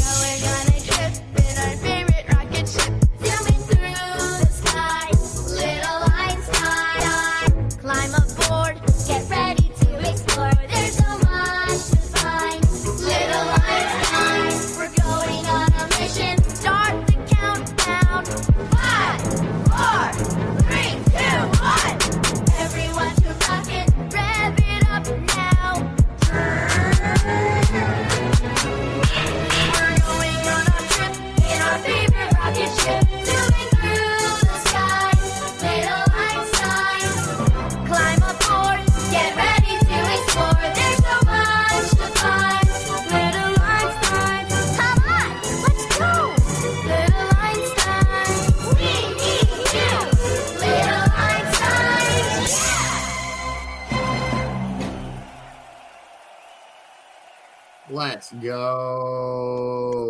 going on a trip in our favorite rocket ship, zooming through the sky. Little Einstein, climb aboard, get ready to explore. There's so much to find. Little Einstein, we're going on a mission. Start the countdown. 5, 4, 3, 2, 1. Everyone to rocket, rev it up now. We're going on a trip in our favorite rocket ship, zooming through the sky. Little Einstein, climb aboard, get ready to explore. There's so much to find. Little Einstein, come on, let's go. Little Einstein, we need you. Little Einstein, Let's go.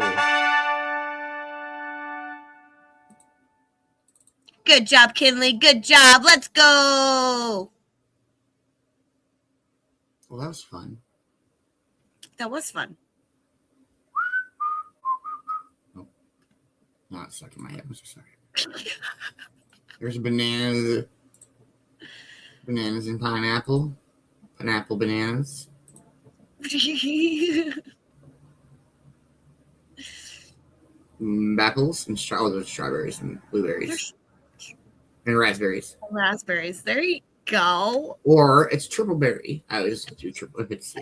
Good job, Kinley. Good job. Let's go. Well, that was fun. That was fun. No, it's stuck in my head. I'm so sorry. There's bananas. Bananas and pineapple. Pineapple bananas. Apples and there's strawberries and blueberries and raspberries. Raspberries. There you go. Or it's triple berry. I always do triple if it's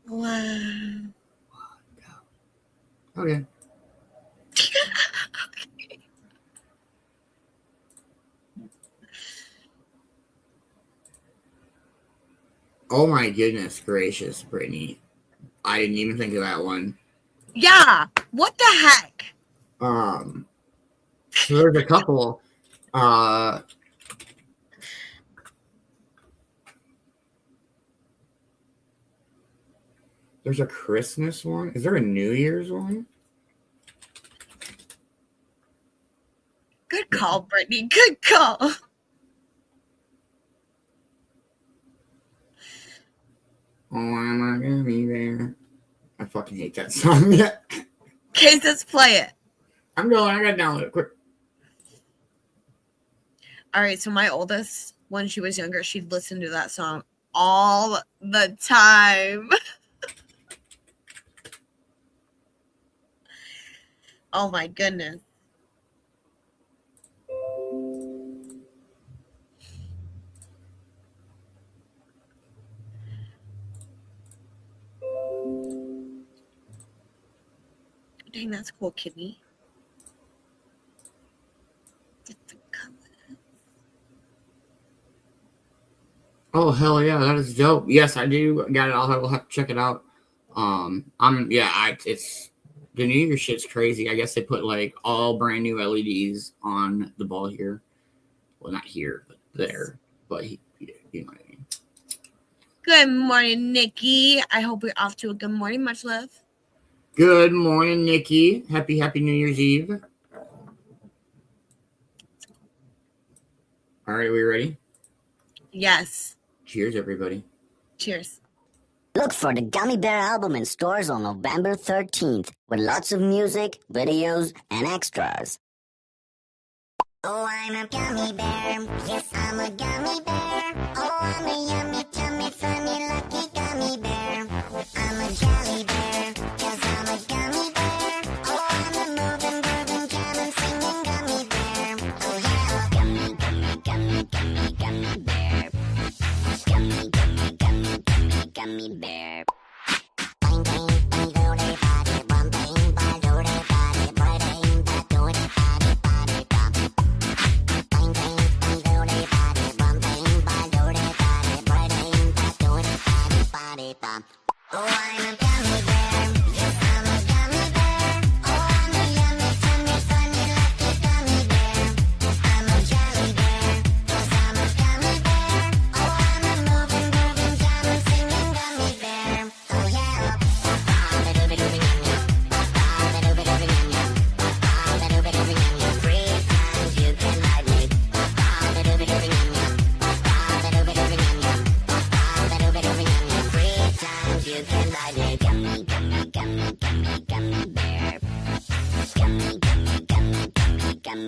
Wow. Okay. Oh my goodness gracious, Brittany. I didn't even think of that one. Yeah. What the heck? So there's a couple. There's a Christmas one. Is there a New Year's one? Good call, Brittany. Good call. Oh, I'm not gonna be there. I fucking hate that song. Okay, let's play it. I'm going. I gotta download it quick. All right, so my oldest, when she was younger, she'd listen to that song all the time. Oh my goodness. Dang, that's cool, Kidney. Oh hell yeah, that is dope. Yes, I do got it. I'll have to check it out. It's the New Year shit's crazy. I guess they put like all brand new LEDs on the ball here. Well, not here, but there. But you know what I mean. Good morning, Nikki. I hope you're off to a good morning. Much love. Good morning, Nikki. Happy New Year's Eve. All right, we ready? Yes. Cheers, everybody. Cheers. Look for the Gummy Bear album in stores on November 13th with lots of music, videos, and extras. Oh, I'm a gummy bear. Yes, I'm a gummy bear. Oh, I'm a yummy, tummy, funny, lucky gummy bear. I'm a jelly bear, 'cause I'm a gummy bear. Oh, I'm a moving, grooving, jamming, singing gummy bear. Oh, yeah. Gummy, gummy, gummy, gummy, gummy bear. Gummy, gummy, gummy, gummy, gummy bear.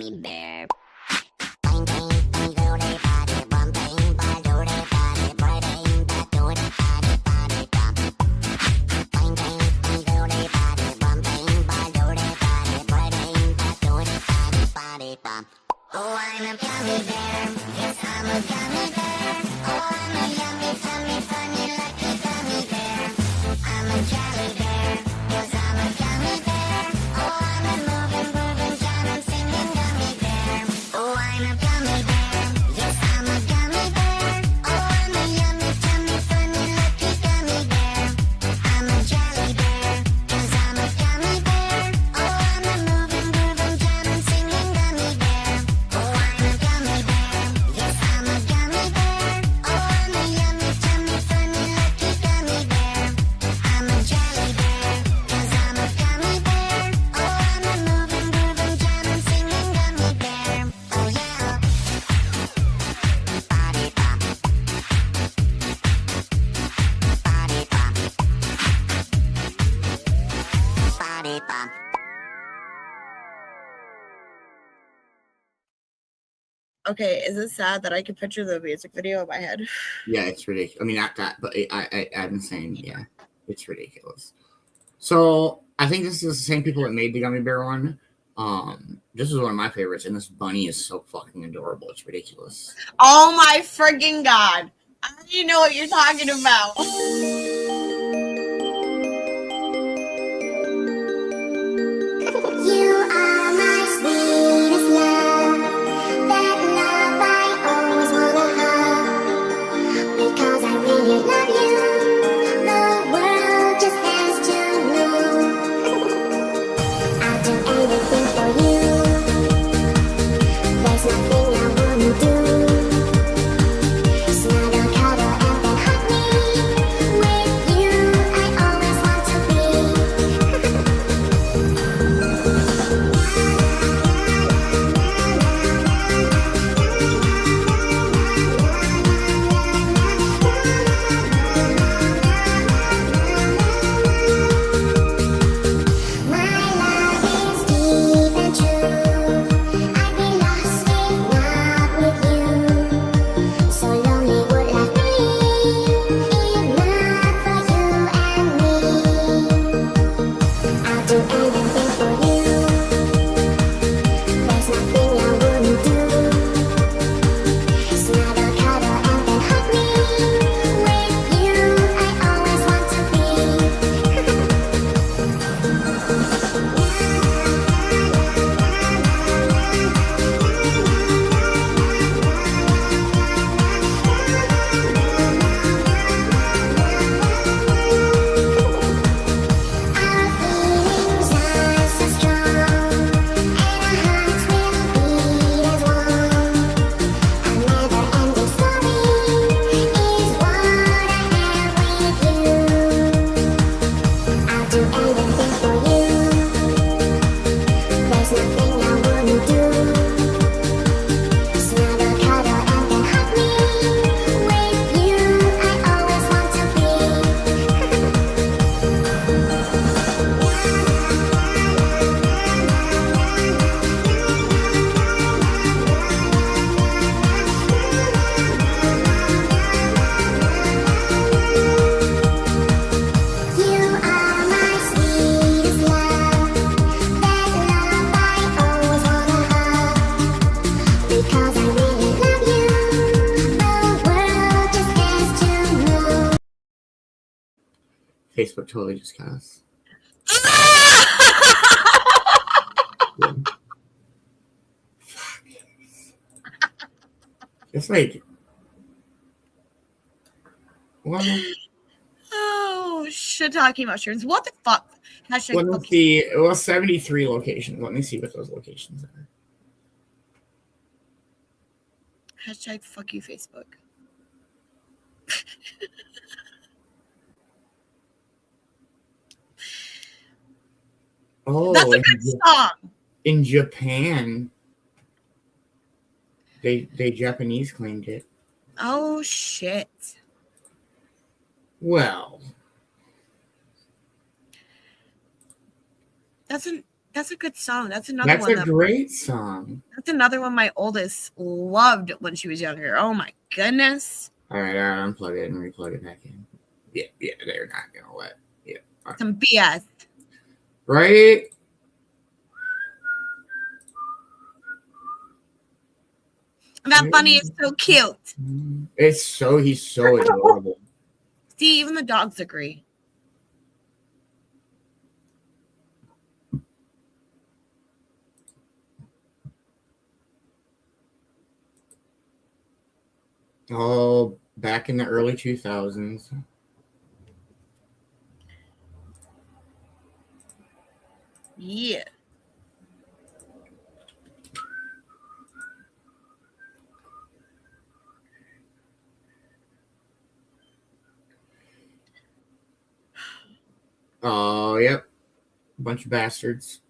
gummy bear. Oh, I'm a gummy bear. Yes, I'm a gummy bear. Oh, I'm a yummy, tummy, funny, lucky gummy bear. I'm a jelly bear. Yes, I'm a gummy bear. Oh, I'm a moving, grooving, jamming, singing gummy bear. Oh, I'm a gummy bear. Yes, I'm a gummy bear. Oh, I'm a yummy, tummy, funny, lucky gummy bear. I'm a jelly bear. Yes, I'm a gummy bear. Oh, I'm a moving, grooving, jamming, singing gummy bear. Oh, I'm a gummy bear. Yes, I'm a gummy bear. Oh, I'm a yummy, tummy, funny, lucky gummy bear. I'm a jelly bear. Yes, I'm a gummy bear. Oh, I'm a moving, grooving, jamming, singing gummy bear. Oh, yeah. Body pop. Body pop. Body pop. Okay, is it sad that I can picture the music video in my head? Yeah, it's ridiculous. I mean, not that, but I'm saying, yeah, it's ridiculous. So I think this is the same people that made the gummy bear one. This is one of my favorites, and this bunny is so fucking adorable. It's ridiculous. Oh my friggin' god! I know what you're talking about. You are my sweetest love. That love I always wanna have. Because I really love you. The world just has to know. I'll do anything for you. There's nothing I wouldn't do. Snuggle, cuddle, and then hug me. With you, I always want to be. My love is deep and true. I'd be lost if not with you. So lonely would life be if not for you and me. I'll do anything for you. There's nothing I wouldn't do. Snuggle, cuddle, and then hug me. With you, I always want to be. Our feelings are so strong, and our hearts will beat as one. A never-ending story is what I have with you. I'll do anything for you. There's nothing I wouldn't do. Snuggle, cuddle, and then hug me. With you, I always want to be. You are my sweetest love. That love I always wanna have. Because I really love you. The world just has to know. Facebook totally just got us. It's like, well, Oh, shiitake mushrooms. What the fuck? Hashtag let me fuck you. see. Well, 73 locations. Let me see what those locations are. Hashtag fuck you, Facebook. Oh, That's a good song. in Japan, they Japanese claimed it. Oh shit. Well, That's an That's a good song. That's another That's one. a great song. That's another one my oldest loved when she was younger. Oh my goodness. All right, unplug it and replug it back in. Yeah, they're not gonna let. Yeah, right. Some BS. Right? That bunny is so cute. He's so adorable. See, even the dogs agree. Oh, back in the early 2000s. Yeah. Oh, yep. Bunch of bastards.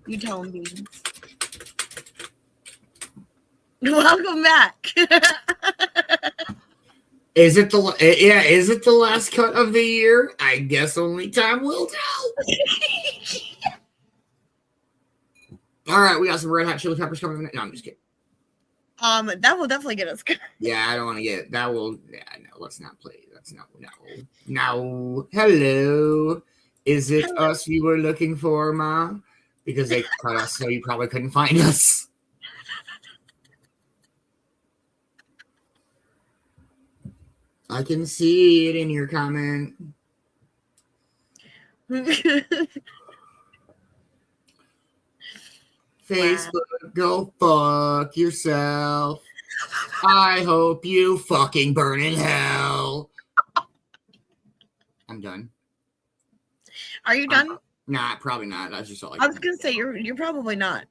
You tell him, Beanz. Welcome back. Is it the last cut of the year? I guess only time will tell. All right, we got some Red Hot Chili Peppers coming in. No, I'm just kidding. That will definitely get us good. Yeah, I don't want to get that. No, let's not play. That's no. Hello, is it us you were looking for, Ma? Because they cut us, so you probably couldn't find us. I can see it in your comment. Facebook, go fuck yourself. I hope you fucking burn in hell. I'm done. Are you done? Nah, probably not. That's just all I was gonna say you're probably not.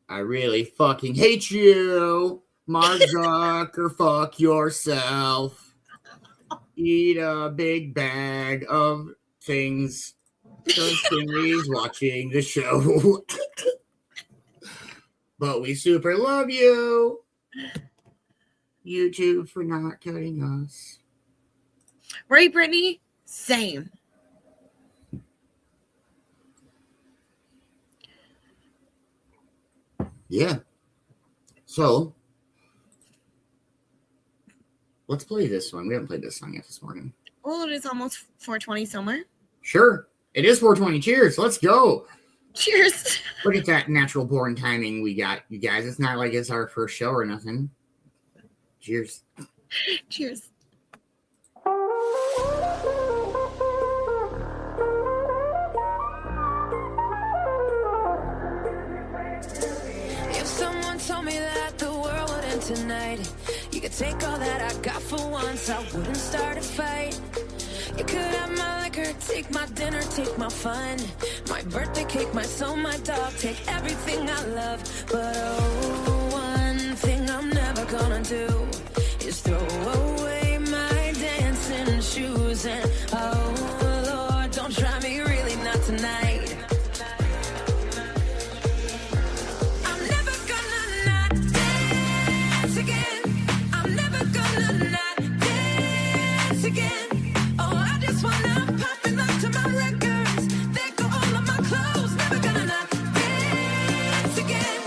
I really fucking hate you. Mark Zucker, fuck yourself. Eat a big bag of things. He's watching the show. But we super love you. YouTube for not cutting us. Right, Brittany? Same. Yeah. So, let's play this one. We haven't played this song yet this morning. Well, it is almost 4:20 somewhere. Sure. It is 4:20. Cheers. Let's go. Cheers. Look at that natural born timing we got, you guys. It's not like it's our first show or nothing. Cheers. Cheers. If someone told me that the world would end tonight, you could take all that I got for once, I wouldn't start a fight. You could have my liquor, take my dinner, take my fun, my birthday cake, my soul, my dog, take everything I love. But oh, one thing I'm never gonna do is throw away my dancing shoes. And oh Lord, don't try me, really not tonight. I'm never gonna not dance again. I'm never gonna not dance again. Wanna pop and lock to my records. There go all of my clothes. Never gonna not dance again.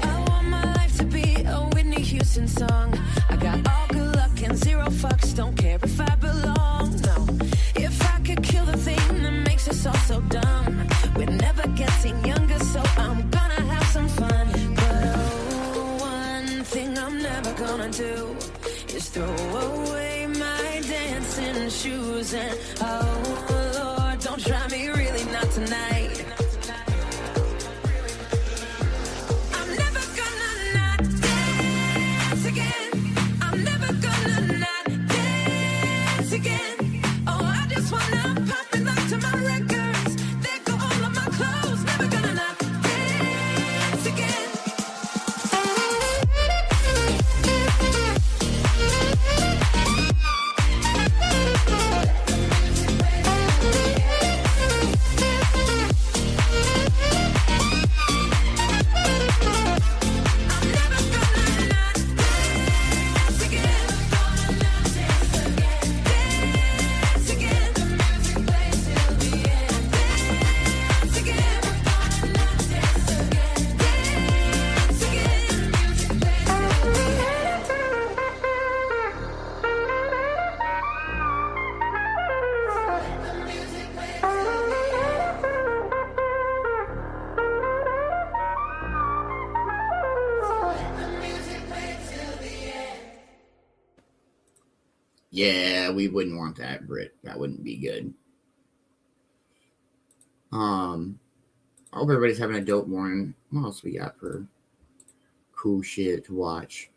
I want my life to be a Whitney Houston song. I got all good luck and zero fucks. Don't care if I belong, no. If I could kill the thing that makes us all so dumb, we're never getting younger, so I'm gonna have some fun. But oh, one thing I'm never gonna do is throw away my dancing shoes. And oh Lord, don't try me, really not tonight. I'm never gonna not dance again. I'm never gonna not dance again. Oh, I just wanna pop and lock to my records. There go all of my clothes. Never gonna not dance again. Yeah, we wouldn't want that, Britt. That wouldn't be good. I hope everybody's having a dope morning. What else we got for cool shit to watch?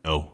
Oh.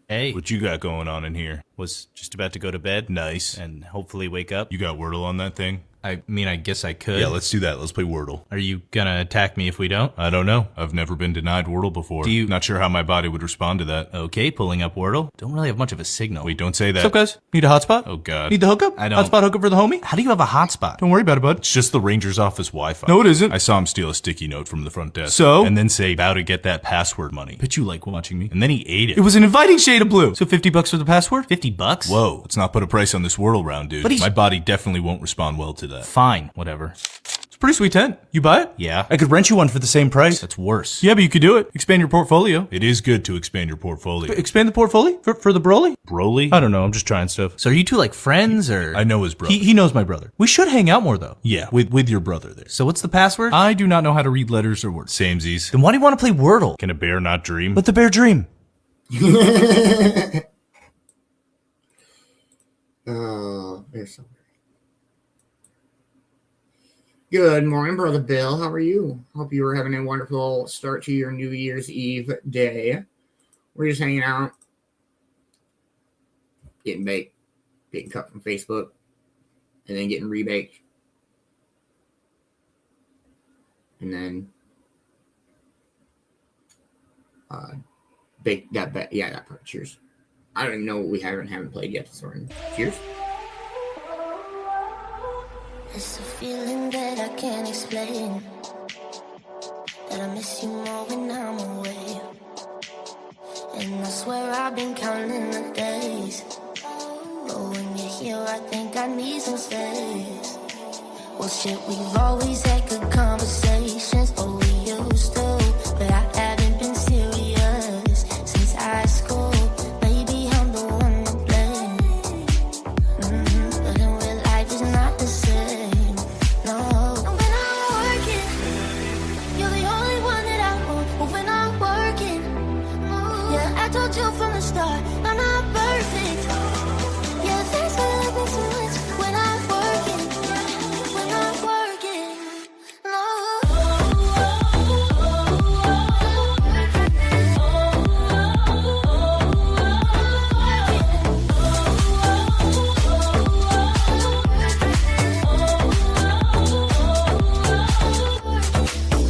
Hey. What you got going on in here? Was just about to go to bed. Nice. And hopefully wake up. You got Wordle on that thing? I mean, I guess I could. Yeah, let's do that. Let's play Wordle. Are you gonna attack me if we don't? I don't know. I've never been denied Wordle before. Not sure how my body would respond to that. Okay, pulling up Wordle. Don't really have much of a signal. Wait, don't say that. What's up, guys? Need a hotspot? Oh, God. Need the hookup? I don't. Hotspot hookup for the homie? How do you have a hotspot? Don't worry about it, bud. It's just the ranger's office Wi-Fi. No, it isn't. I saw him steal a sticky note from the front desk. So? And then say, about to get that password money. Bet you like watching me. And then he ate it. It was an inviting shade of blue. So $50 for the password? $50? Whoa, let's not put a price on this Wordle round, dude. But my body definitely won't respond well to that. Fine, whatever. It's a pretty sweet tent. You buy it? Yeah. I could rent you one for the same price. That's worse. Yeah, but you could do it. Expand your portfolio. It is good to expand your portfolio. Expand the portfolio? For the Broly? Broly? I don't know. I'm just trying stuff. So are you two like friends or? I know his brother. He knows my brother. We should hang out more though. Yeah, with your brother there. So what's the password? I do not know how to read letters or words. Samesies. Then why do you want to play Wordle? Can a bear not dream? Let the bear dream. There's something. Good morning, Brother Bill. How are you? Hope you were having a wonderful start to your New Year's Eve day. We're just hanging out, getting baked, getting cut from Facebook, and then getting rebaked. And then bake that part. Cheers. I don't even know what we haven't played yet this morning. Cheers. It's a feeling that I can't explain, that I miss you more when I'm away. And I swear I've been counting the days, but when you're here I think I need some space. Well shit, we've always had good conversations, or we used to, but I haven't been serious since high school. Maybe I'm the one to blame, but in real life it's not the same, no. And when I'm working, you're the only one that I want. But when I'm working, yeah, I told you from the start, I'm not perfect. Yeah, thanks for loving so much. When I'm working, no.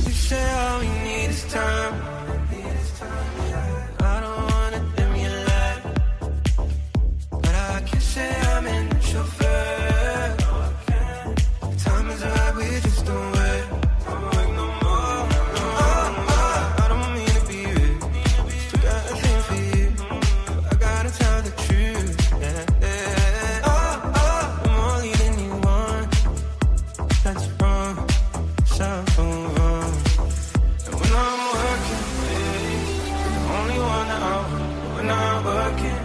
You say all we need is time. I don't wanna dim your light, but I can say I'm in the chauffeur. Time is right, we just don't wait. No more. I don't mean to be rude. Still got a thing for you. I gotta tell the truth. I'm only than you want. That's wrong. So wrong. And when I'm working, you're the only one that I want. When I'm working,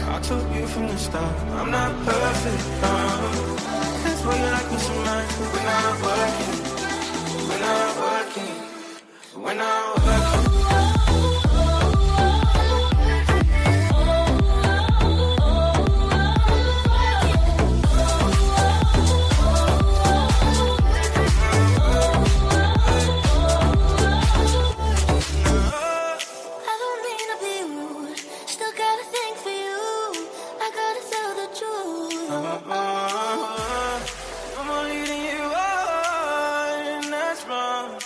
I told you from the start, I'm not perfect. That's why you like me so much. When I'm working, when I'm working, when I'm working. I don't mean to be rude, still got a thing for you. I gotta tell the truth. I'm only than you are, and that's wrong.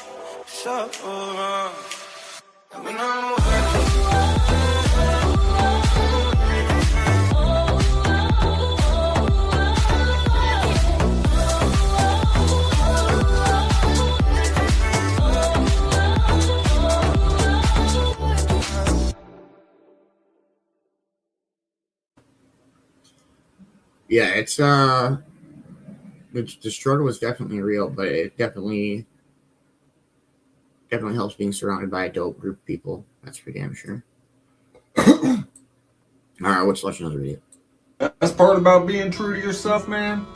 So wrong. And when I'm working, Yeah, it's the struggle is definitely real, but it definitely helps being surrounded by a dope group of people. That's for damn sure. All right, let's watch another video. That's part about being true to yourself, man.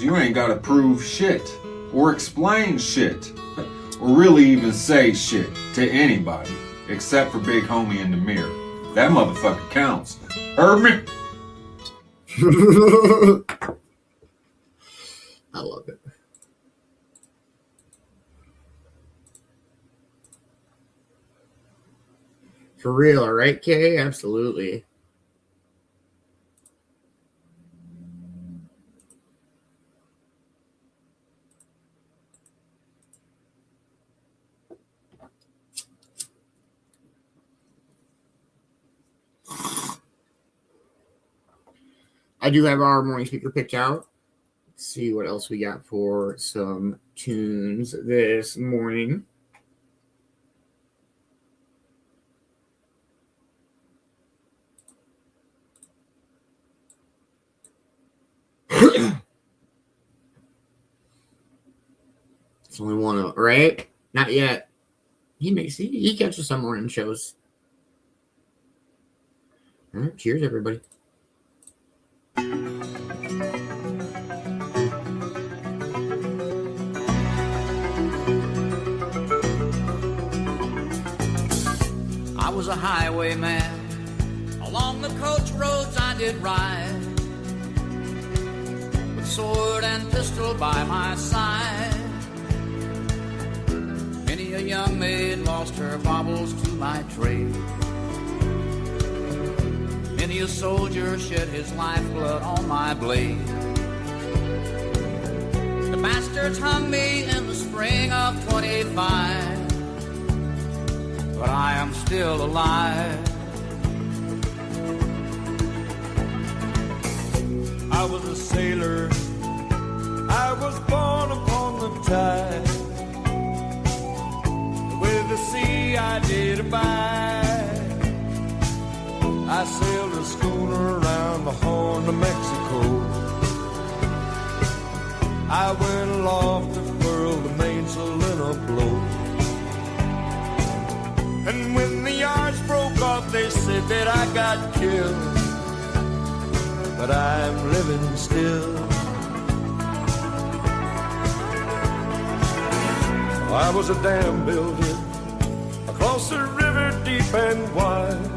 You ain't gotta prove shit, or explain shit, or really even say shit to anybody, except for Big Homie in the mirror. That motherfucker counts. Heard me? I love it. For real, right, Kay? Absolutely. I do have our morning speaker picked out. Let's see what else we got for some tunes this morning. It's only one, right? Not yet. He catches some morning shows. All right, cheers, everybody. I was a highwayman. Along the coach roads I did ride, with sword and pistol by my side. Many a young maid lost her baubles to my trade. Many a soldier shed his lifeblood on my blade. The bastards hung me in the spring of 25, but I am still alive. I was a sailor, I was born upon the tide. With the sea I did abide. I sailed a schooner around the Horn of Mexico. I went aloft to furl the mainsail in a blow. And when the yards broke off, they said that I got killed. But I'm living still. I was a dam builder across the river deep and wide,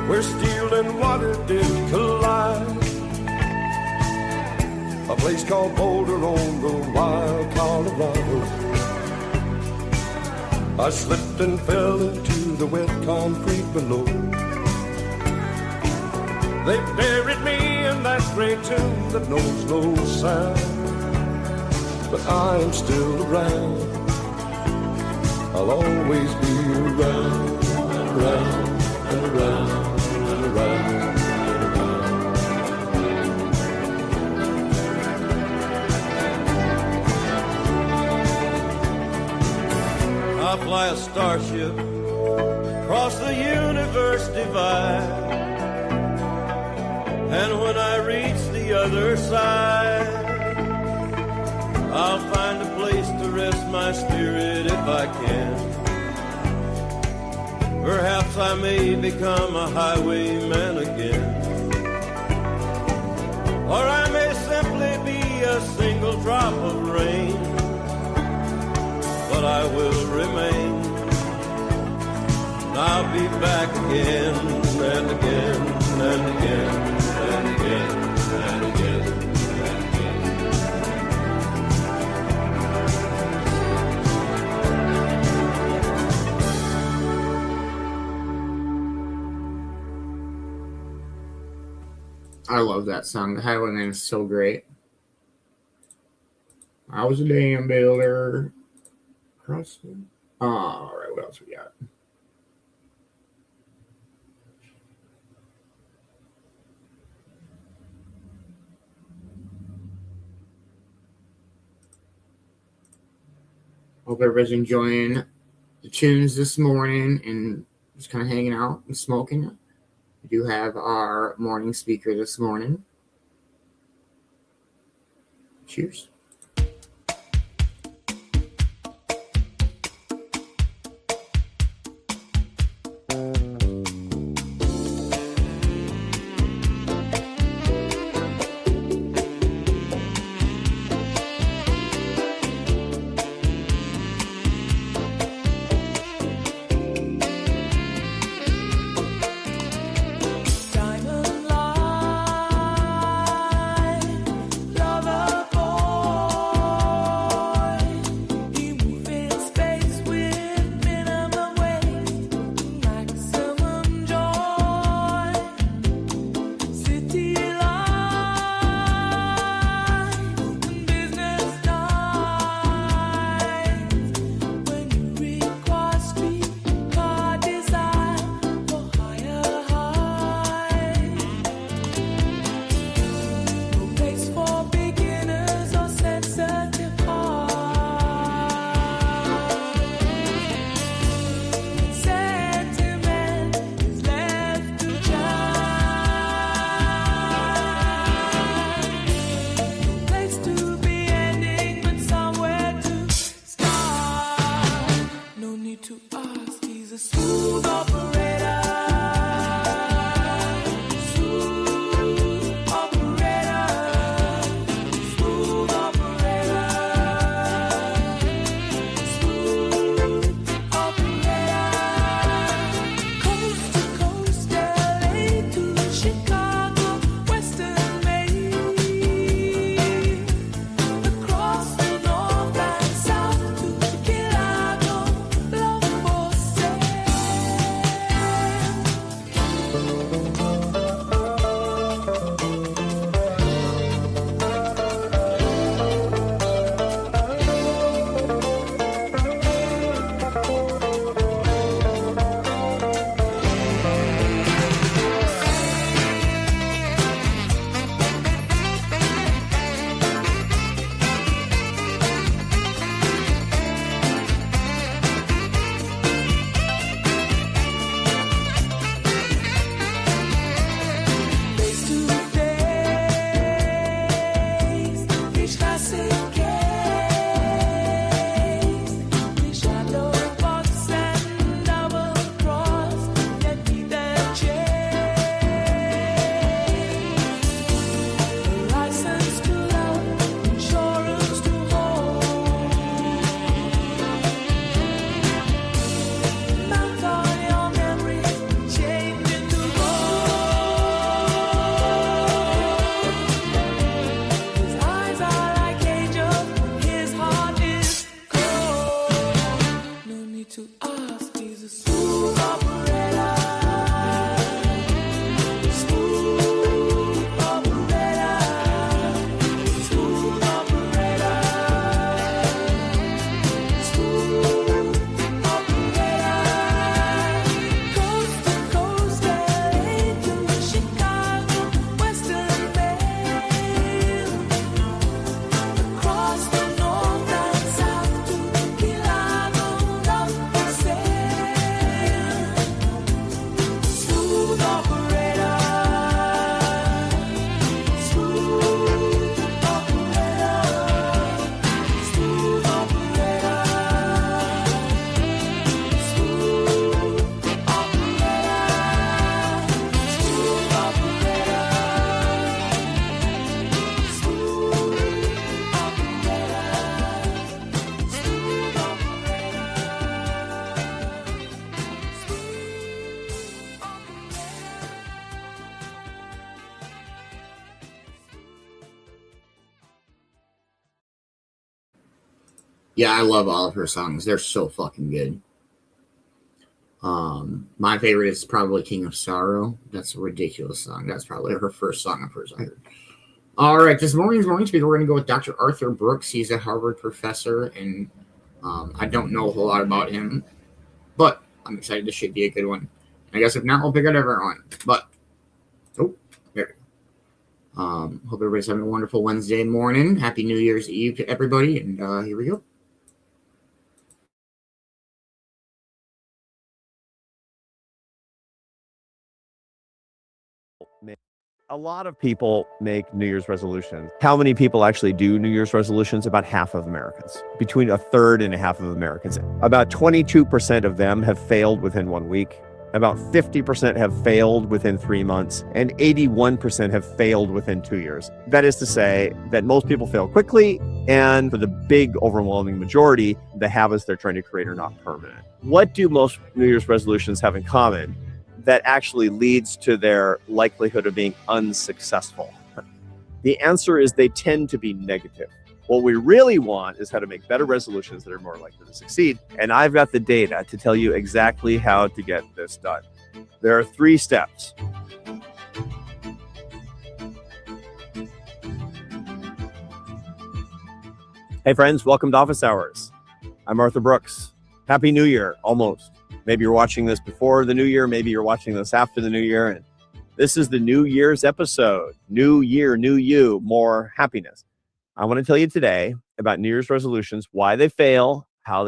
where steel and water did collide. A place called Boulder on the wild Colorado. I slipped and fell into the wet concrete below. They buried me in that great tomb that knows no sound. But I am still around. I'll always be around, around, and around, and around, and around. I fly a starship across the universe divide. And when I reach the other side, I'll find a place to rest my spirit if I can. Perhaps I may become a highwayman again. Or I may simply be a single drop of rain. But I will remain. And I'll be back again and again and again. And again, and again, and again. I love that song. The Highwayman is so great. I was a dam builder. All right, what else we got? Hope everybody's enjoying the tunes this morning and just kind of hanging out and smoking. We do have our morning speaker this morning. Cheers. Yeah, I love all of her songs. They're so fucking good. My favorite is probably King of Sorrow. That's a ridiculous song. That's probably her first song of hers I heard. All right, this morning speaker, we're going to go with Dr. Arthur Brooks. He's a Harvard professor, and I don't know a whole lot about him, but I'm excited. This should be a good one. I guess if not, we'll pick it every one. But, oh, there we go. Hope everybody's having a wonderful Wednesday morning. Happy New Year's Eve to everybody, and here we go. A lot of people make New Year's resolutions. How many people actually do New Year's resolutions? About half of Americans, between a third and a half of Americans. About 22% of them have failed within 1 week. About 50% have failed within 3 months, and 81% have failed within 2 years. That is to say that most people fail quickly, and for the big overwhelming majority, the habits they're trying to create are not permanent. What do most New Year's resolutions have in common that actually leads to their likelihood of being unsuccessful? The answer is they tend to be negative. What we really want is how to make better resolutions that are more likely to succeed. And I've got the data to tell you exactly how to get this done. There are 3 steps. Hey friends, welcome to Office Hours. I'm Arthur Brooks. Happy New Year, almost. Maybe you're watching this before the new year. Maybe you're watching this after the new year. And this is the New Year's episode. New year, new you, more happiness. I want to tell you today about New Year's resolutions, why they fail, how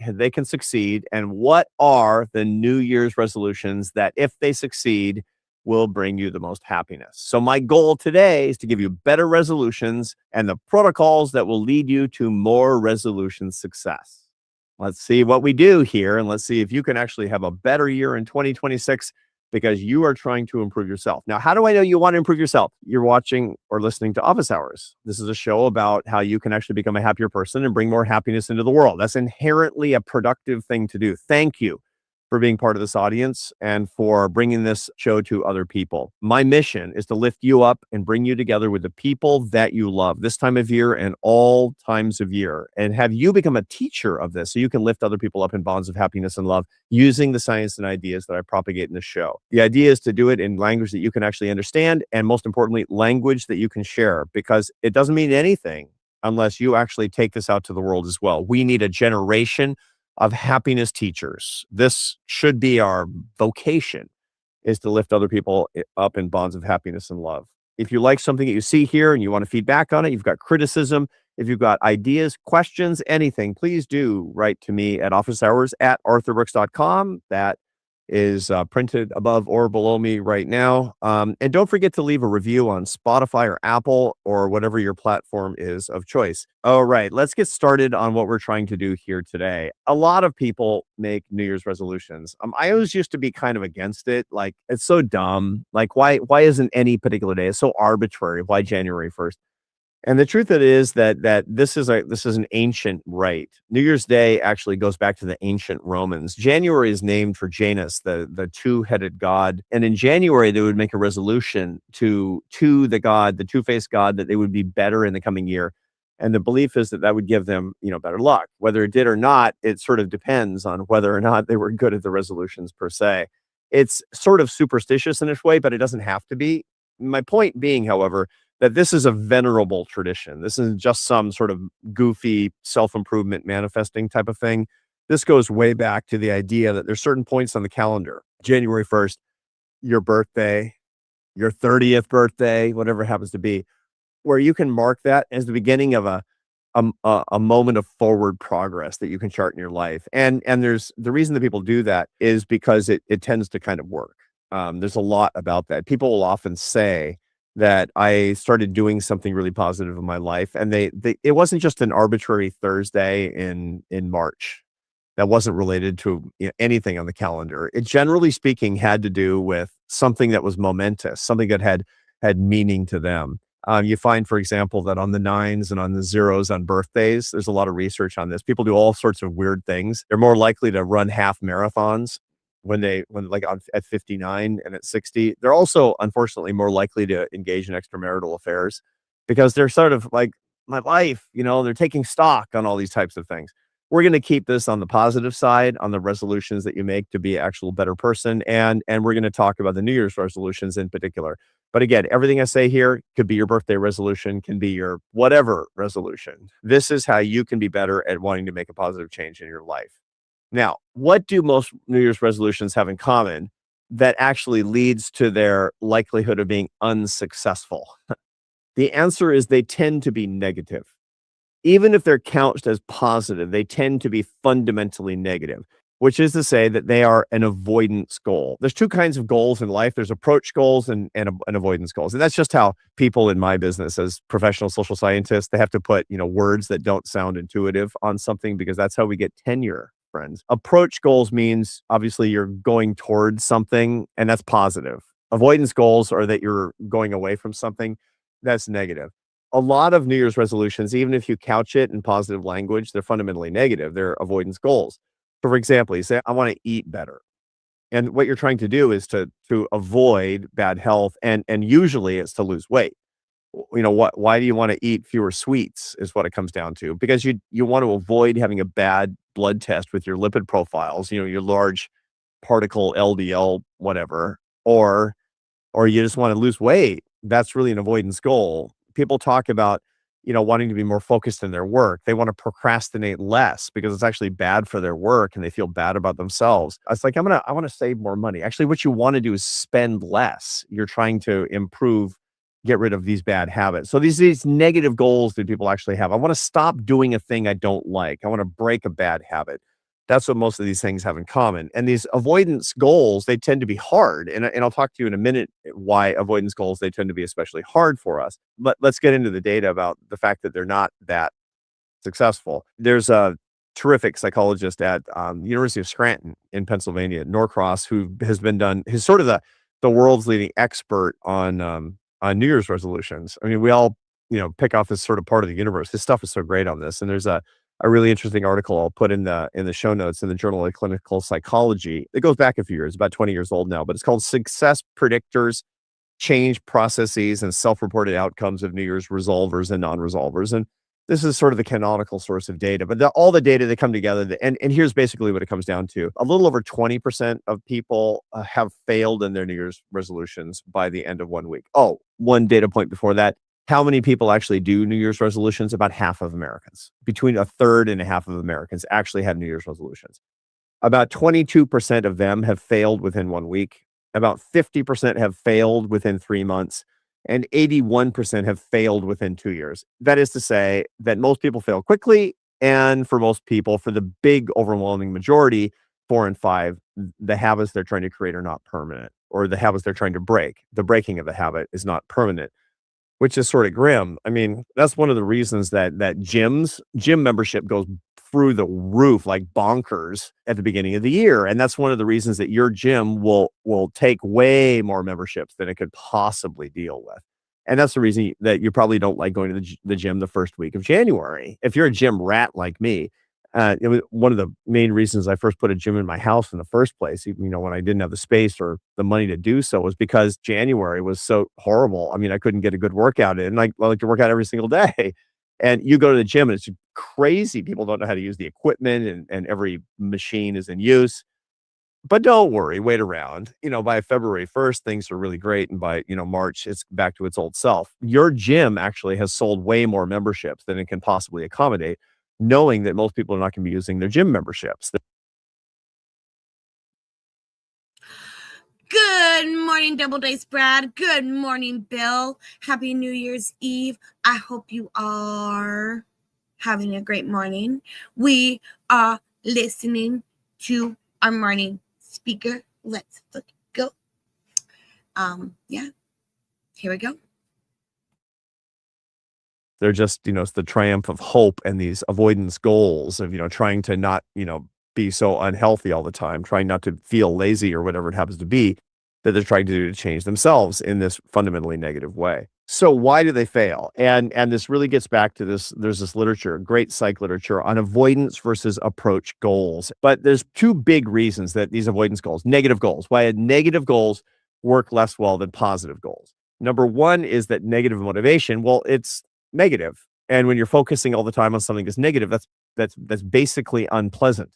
they can succeed, and what are the New Year's resolutions that, if they succeed, will bring you the most happiness. So my goal today is to give you better resolutions and the protocols that will lead you to more resolution success. Let's see what we do here, and let's see if you can actually have a better year in 2026 because you are trying to improve yourself. Now, how do I know you want to improve yourself? You're watching or listening to Office Hours. This is a show about how you can actually become a happier person and bring more happiness into the world. That's inherently a productive thing to do. Thank you for being part of this audience and for bringing this show to other people. My mission is to lift you up and bring you together with the people that you love this time of year and all times of year, and have you become a teacher of this so you can lift other people up in bonds of happiness and love using the science and ideas that I propagate in the show. The idea is to do it in language that you can actually understand, and most importantly, language that you can share, because it doesn't mean anything unless you actually take this out to the world as well. We need a generation of happiness teachers. This should be our vocation, is to lift other people up in bonds of happiness and love. If you like something that you see here and you want to feedback on it, you've got criticism, if you've got ideas, questions, anything, please do write to me at officehours@arthurbrooks.com. That is printed above or below me right now. And don't forget to leave a review on Spotify or Apple or whatever your platform is of choice. All right, let's get started on what we're trying to do here today. A lot of people make New Year's resolutions. I always used to be kind of against it. Like, it's so dumb. Like, why isn't any particular day? It's so arbitrary. Why January 1st? And the truth of it is that this is an ancient rite. New Year's Day actually goes back to the ancient Romans. January is named for Janus, the two-headed god. And in January, they would make a resolution to the god, the two-faced god, that they would be better in the coming year. And the belief is that would give them, better luck. Whether it did or not, it sort of depends on whether or not they were good at the resolutions per se. It's sort of superstitious in its way, but it doesn't have to be. My point being, however, that this is a venerable tradition. This isn't just some sort of goofy self-improvement manifesting type of thing. This goes way back to the idea that there's certain points on the calendar. January 1st, your birthday, your 30th birthday, whatever it happens to be, where you can mark that as the beginning of a moment of forward progress that you can chart in your life. And there's the reason that people do that is because it tends to kind of work. There's a lot about that. People will often say that I started doing something really positive in my life, and it wasn't just an arbitrary Thursday in March that wasn't related to anything on the calendar. It, generally speaking, had to do with something that was momentous, something that had meaning to them. You find, for example, that on the 9s and on the 0s on birthdays, there's a lot of research on this. People do all sorts of weird things. They're more likely to run half marathons at 59 and at 60. They're also, unfortunately, more likely to engage in extramarital affairs because they're sort of like, my life, they're taking stock on all these types of things. We're going to keep this on the positive side, on the resolutions that you make to be an actual better person. And we're going to talk about the New Year's resolutions in particular. But again, everything I say here could be your birthday resolution, can be your whatever resolution. This is how you can be better at wanting to make a positive change in your life. Now, what do most New Year's resolutions have in common that actually leads to their likelihood of being unsuccessful? The answer is they tend to be negative. Even if they're couched as positive, they tend to be fundamentally negative, which is to say that they are an avoidance goal. There's two kinds of goals in life. There's approach goals and avoidance goals. And that's just how people in my business as professional social scientists, they have to put, words that don't sound intuitive on something because that's how we get tenure, friends. Approach goals means obviously you're going towards something and that's positive. Avoidance goals are that you're going away from something that's negative. A lot of New Year's resolutions, even if you couch it in positive language, they're fundamentally negative. They're avoidance goals. So for example, you say, I want to eat better. And what you're trying to do is to avoid bad health. And usually it's to lose weight. Why do you want to eat fewer sweets is what it comes down to, because you want to avoid having a bad blood test with your lipid profiles, your large particle LDL, whatever, or you just want to lose weight. That's really an avoidance goal. People talk about, wanting to be more focused in their work. They want to procrastinate less because it's actually bad for their work and they feel bad about themselves. It's like, I want to save more money. Actually, what you want to do is spend less. You're trying to improve, get rid of these bad habits. So these negative goals that people actually have. I want to stop doing a thing I don't like. I want to break a bad habit. That's what most of these things have in common. And these avoidance goals, they tend to be hard. And I'll talk to you in a minute why avoidance goals, they tend to be especially hard for us. But let's get into the data about the fact that they're not that successful. There's a terrific psychologist at University of Scranton in Pennsylvania, Norcross, who he's sort of the world's leading expert on New Year's resolutions. I mean, we all, pick off this sort of part of the universe. His stuff is so great on this. And there's a really interesting article I'll put in the show notes in the Journal of Clinical Psychology. It goes back a few years, about 20 years old now, but it's called Success Predictors, Change Processes, and Self-Reported Outcomes of New Year's Resolvers and Non-Resolvers. And this is sort of the canonical source of data, but all the data that come together, and here's basically what it comes down to. A little over 20% of people have failed in their New Year's resolutions by the end of 1 week. Oh, one data point before that. How many people actually do New Year's resolutions? About half of Americans. Between a third and a half of Americans actually have New Year's resolutions. About 22% of them have failed within 1 week. About 50% have failed within 3 months. And 81% have failed within 2 years. That is to say that most people fail quickly. And for most people, for the big overwhelming majority, 4 and 5, the habits they're trying to create are not permanent, or the habits they're trying to break. The breaking of the habit is not permanent, which is sort of grim. I mean, that's one of the reasons that gym membership goes through the roof like bonkers at the beginning of the year. And that's one of the reasons that your gym will take way more memberships than it could possibly deal with. And that's the reason that you probably don't like going to the gym the first week of January. If you're a gym rat like me, it was one of the main reasons I first put a gym in my house in the first place, when I didn't have the space or the money to do so, was because January was so horrible. I mean, I couldn't get a good workout in. And I like to work out every single day. And you go to the gym and it's crazy. People don't know how to use the equipment, and every machine is in use. But don't worry, wait around. By February 1st, things are really great. And by, March, it's back to its old self. Your gym actually has sold way more memberships than it can possibly accommodate, knowing that most people are not going to be using their gym memberships. Good morning, Double Dice Brad. Good morning, Bill. Happy New Year's Eve. I hope you are having a great morning. We are listening to our morning speaker. Let's go. Here we go. They're just, it's the triumph of hope and these avoidance goals of, trying to not, be so unhealthy all the time, trying not to feel lazy or whatever it happens to be, that they're trying to do to change themselves in this fundamentally negative way. So why do they fail? And this really gets back to this. There's this literature, great psych literature on avoidance versus approach goals. But there's two big reasons that these avoidance goals, negative goals, why negative goals work less well than positive goals. Number one is that negative motivation, well, it's negative. And when you're focusing all the time on something that's negative, that's basically unpleasant.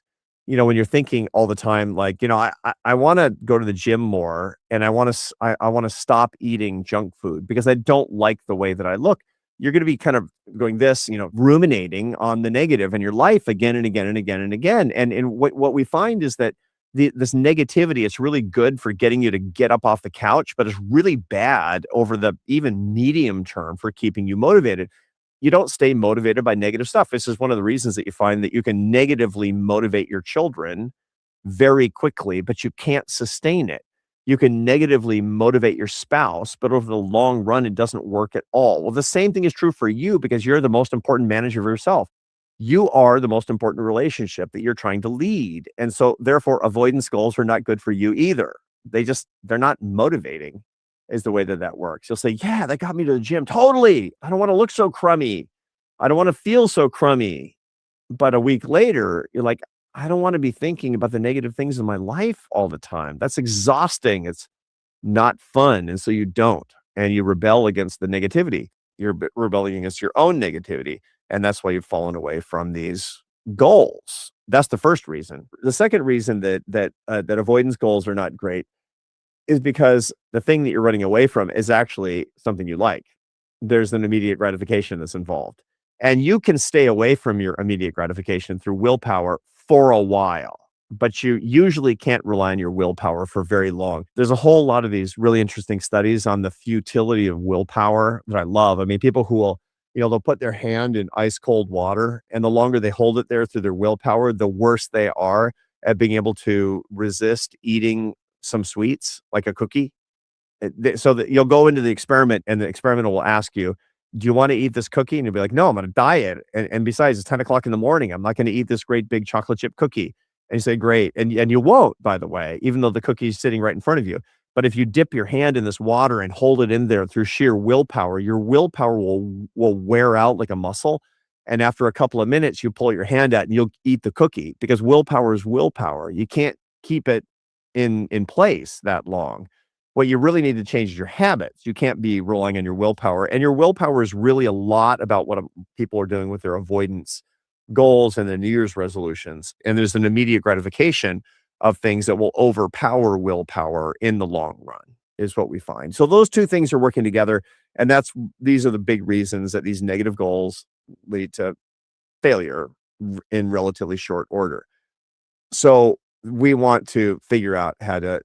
When you're thinking all the time, like, I want to go to the gym more, and I want to stop eating junk food because I don't like the way that I look. You're going to be kind of going this, ruminating on the negative in your life again and again and again and again. And what we find is that this negativity, it's really good for getting you to get up off the couch, but it's really bad over the even medium term for keeping you motivated. You don't stay motivated by negative stuff. This is one of the reasons that you find that you can negatively motivate your children very quickly, but you can't sustain it. You can negatively motivate your spouse, but over the long run, it doesn't work at all. Well, the same thing is true for you because you're the most important manager of yourself. You are the most important relationship that you're trying to lead. And so therefore, avoidance goals are not good for you either. They're not motivating. Is the way that works. You'll say, yeah, that got me to the gym. Totally. I don't want to look so crummy. I don't want to feel so crummy. But a week later, you're like, I don't want to be thinking about the negative things in my life all the time. That's exhausting. It's not fun. And so you don't. And you rebel against the negativity. You're rebelling against your own negativity. And that's why you've fallen away from these goals. That's the first reason. The second reason that avoidance goals are not great is because the thing that you're running away from is actually something you like. There's an immediate gratification that's involved. And you can stay away from your immediate gratification through willpower for a while, but you usually can't rely on your willpower for very long. There's a whole lot of these really interesting studies on the futility of willpower that I love. I mean, people who will, they'll put their hand in ice cold water, and the longer they hold it there through their willpower, the worse they are at being able to resist eating some sweets like a cookie. So that you'll go into the experiment and the experimenter will ask you, do you want to eat this cookie? And you'll be like, no, I'm on a diet. And besides, it's 10 o'clock in the morning. I'm not going to eat this great big chocolate chip cookie. And you say, great. And you won't, by the way, even though the cookie is sitting right in front of you. But if you dip your hand in this water and hold it in there through sheer willpower, your willpower will wear out like a muscle. And after a couple of minutes, you pull your hand out and you'll eat the cookie, because willpower is willpower. You can't keep it in place that long. What you really need to change is your habits. You can't be relying on your willpower. And your willpower is really a lot about what people are doing with their avoidance goals and the New Year's resolutions. And there's an immediate gratification of things that will overpower willpower in the long run, is what we find. So those two things are working together. And these are the big reasons that these negative goals lead to failure in relatively short order. So we want to figure out how to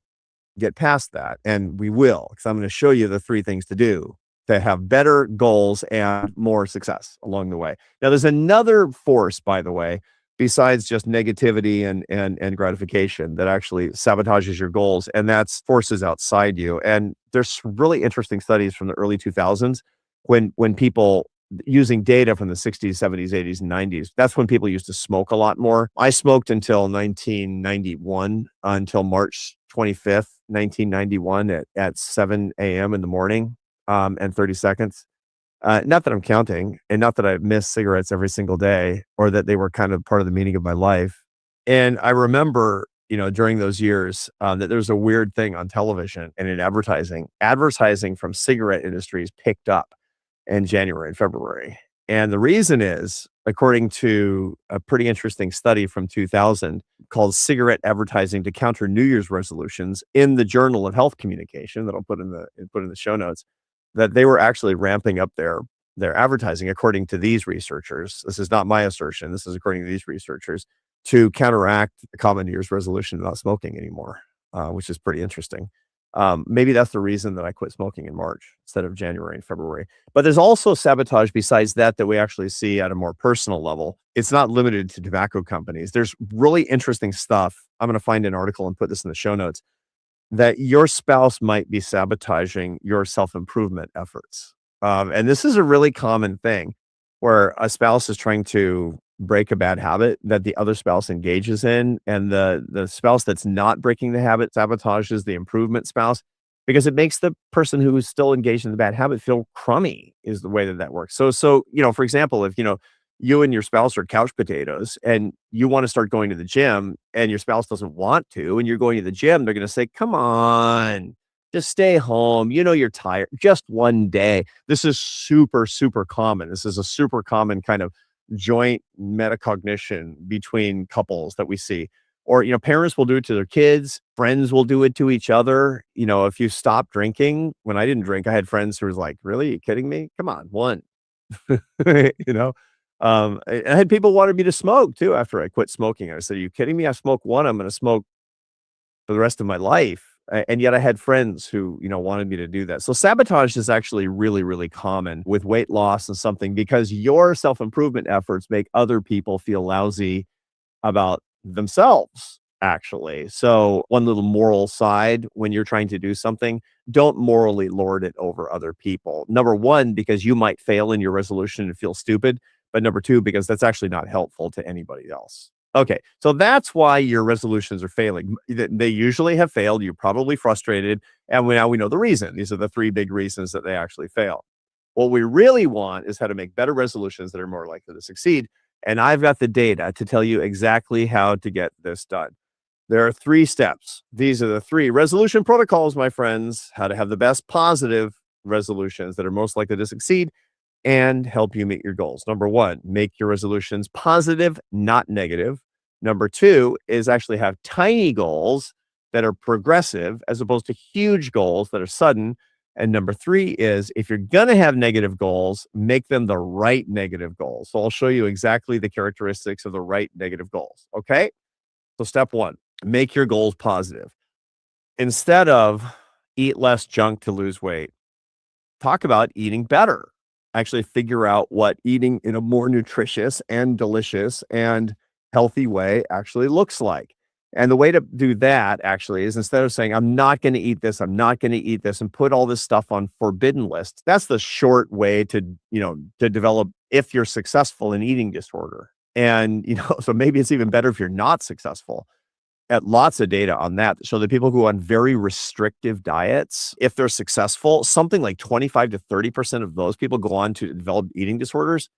get past that, and we will, because I'm going to show you the 3 things to do to have better goals and more success along the way. Now, there's another force, by the way, besides just negativity and gratification, that actually sabotages your goals, and that's forces outside you. And there's really interesting studies from the early 2000s when people, using data from the 60s, 70s, 80s, and 90s, that's when people used to smoke a lot more. I smoked until 1991, until March 25th, 1991 at 7 a.m. in the morning, and 30 seconds. Not that I'm counting, and not that I missed cigarettes every single day, or that they were kind of part of the meaning of my life. And I remember, during those years, that there's a weird thing on television and in advertising. Advertising from cigarette industries picked up in January and February. And the reason is, according to a pretty interesting study from 2000 called Cigarette Advertising to Counter New Year's Resolutions in the Journal of Health Communication, that I'll put in the show notes, that they were actually ramping up their advertising, according to these researchers. This is not my assertion. This is according to these researchers, to counteract the common New Year's resolution of not smoking anymore, which is pretty interesting. Maybe that's the reason that I quit smoking in March instead of January and February. But there's also sabotage besides that we actually see at a more personal level. It's not limited to tobacco companies. There's really interesting stuff. I'm going to find an article and put this in the show notes, that your spouse might be sabotaging your self-improvement efforts. And this is a really common thing, where a spouse is trying to break a bad habit that the other spouse engages in, and the spouse that's not breaking the habit sabotages the improvement spouse, because it makes the person who is still engaged in the bad habit feel crummy, is the way that works. So for example, if you and your spouse are couch potatoes and you want to start going to the gym and your spouse doesn't want to, and you're going to the gym, they're going to say, come on, just stay home. You're tired. Just one day. This is super, super common. This is a super common kind of joint metacognition between couples that we see. Or, parents will do it to their kids. Friends will do it to each other. If you stop drinking, when I didn't drink, I had friends who was like, really? Are you kidding me? Come on, one. I had people wanted me to smoke too after I quit smoking. I said, are you kidding me? I smoke one, I'm going to smoke for the rest of my life. And yet I had friends who, wanted me to do that. So sabotage is actually really, really common with weight loss and something, because your self-improvement efforts make other people feel lousy about themselves, actually. So one little moral side, when you're trying to do something, don't morally lord it over other people. Number one, because you might fail in your resolution and feel stupid. But number two, because that's actually not helpful to anybody else. Okay, so that's why your resolutions are failing. They usually have failed. You're probably frustrated. And now we know the reason. These are the 3 big reasons that they actually fail. What we really want is how to make better resolutions that are more likely to succeed. And I've got the data to tell you exactly how to get this done. There are 3 steps. These are the 3 resolution protocols, my friends, how to have the best positive resolutions that are most likely to succeed and help you meet your goals. Number 1, make your resolutions positive, not negative. Number 2 is actually have tiny goals that are progressive as opposed to huge goals that are sudden. And number 3 is, if you're going to have negative goals, make them the right negative goals. So I'll show you exactly the characteristics of the right negative goals. Okay. So step 1, make your goals positive. Instead of eat less junk to lose weight, talk about eating better. Actually figure out what eating in a more nutritious and delicious and healthy way actually looks like. And the way to do that actually is instead of saying, I'm not going to eat this, I'm not going to eat this, and put all this stuff on forbidden lists. That's the short way to, to develop if you're successful in eating disorder. And, so maybe it's even better if you're not successful. At lots of data on that show that people who go on very restrictive diets, if they're successful, something like 25 to 30% of those people go on to develop eating disorders.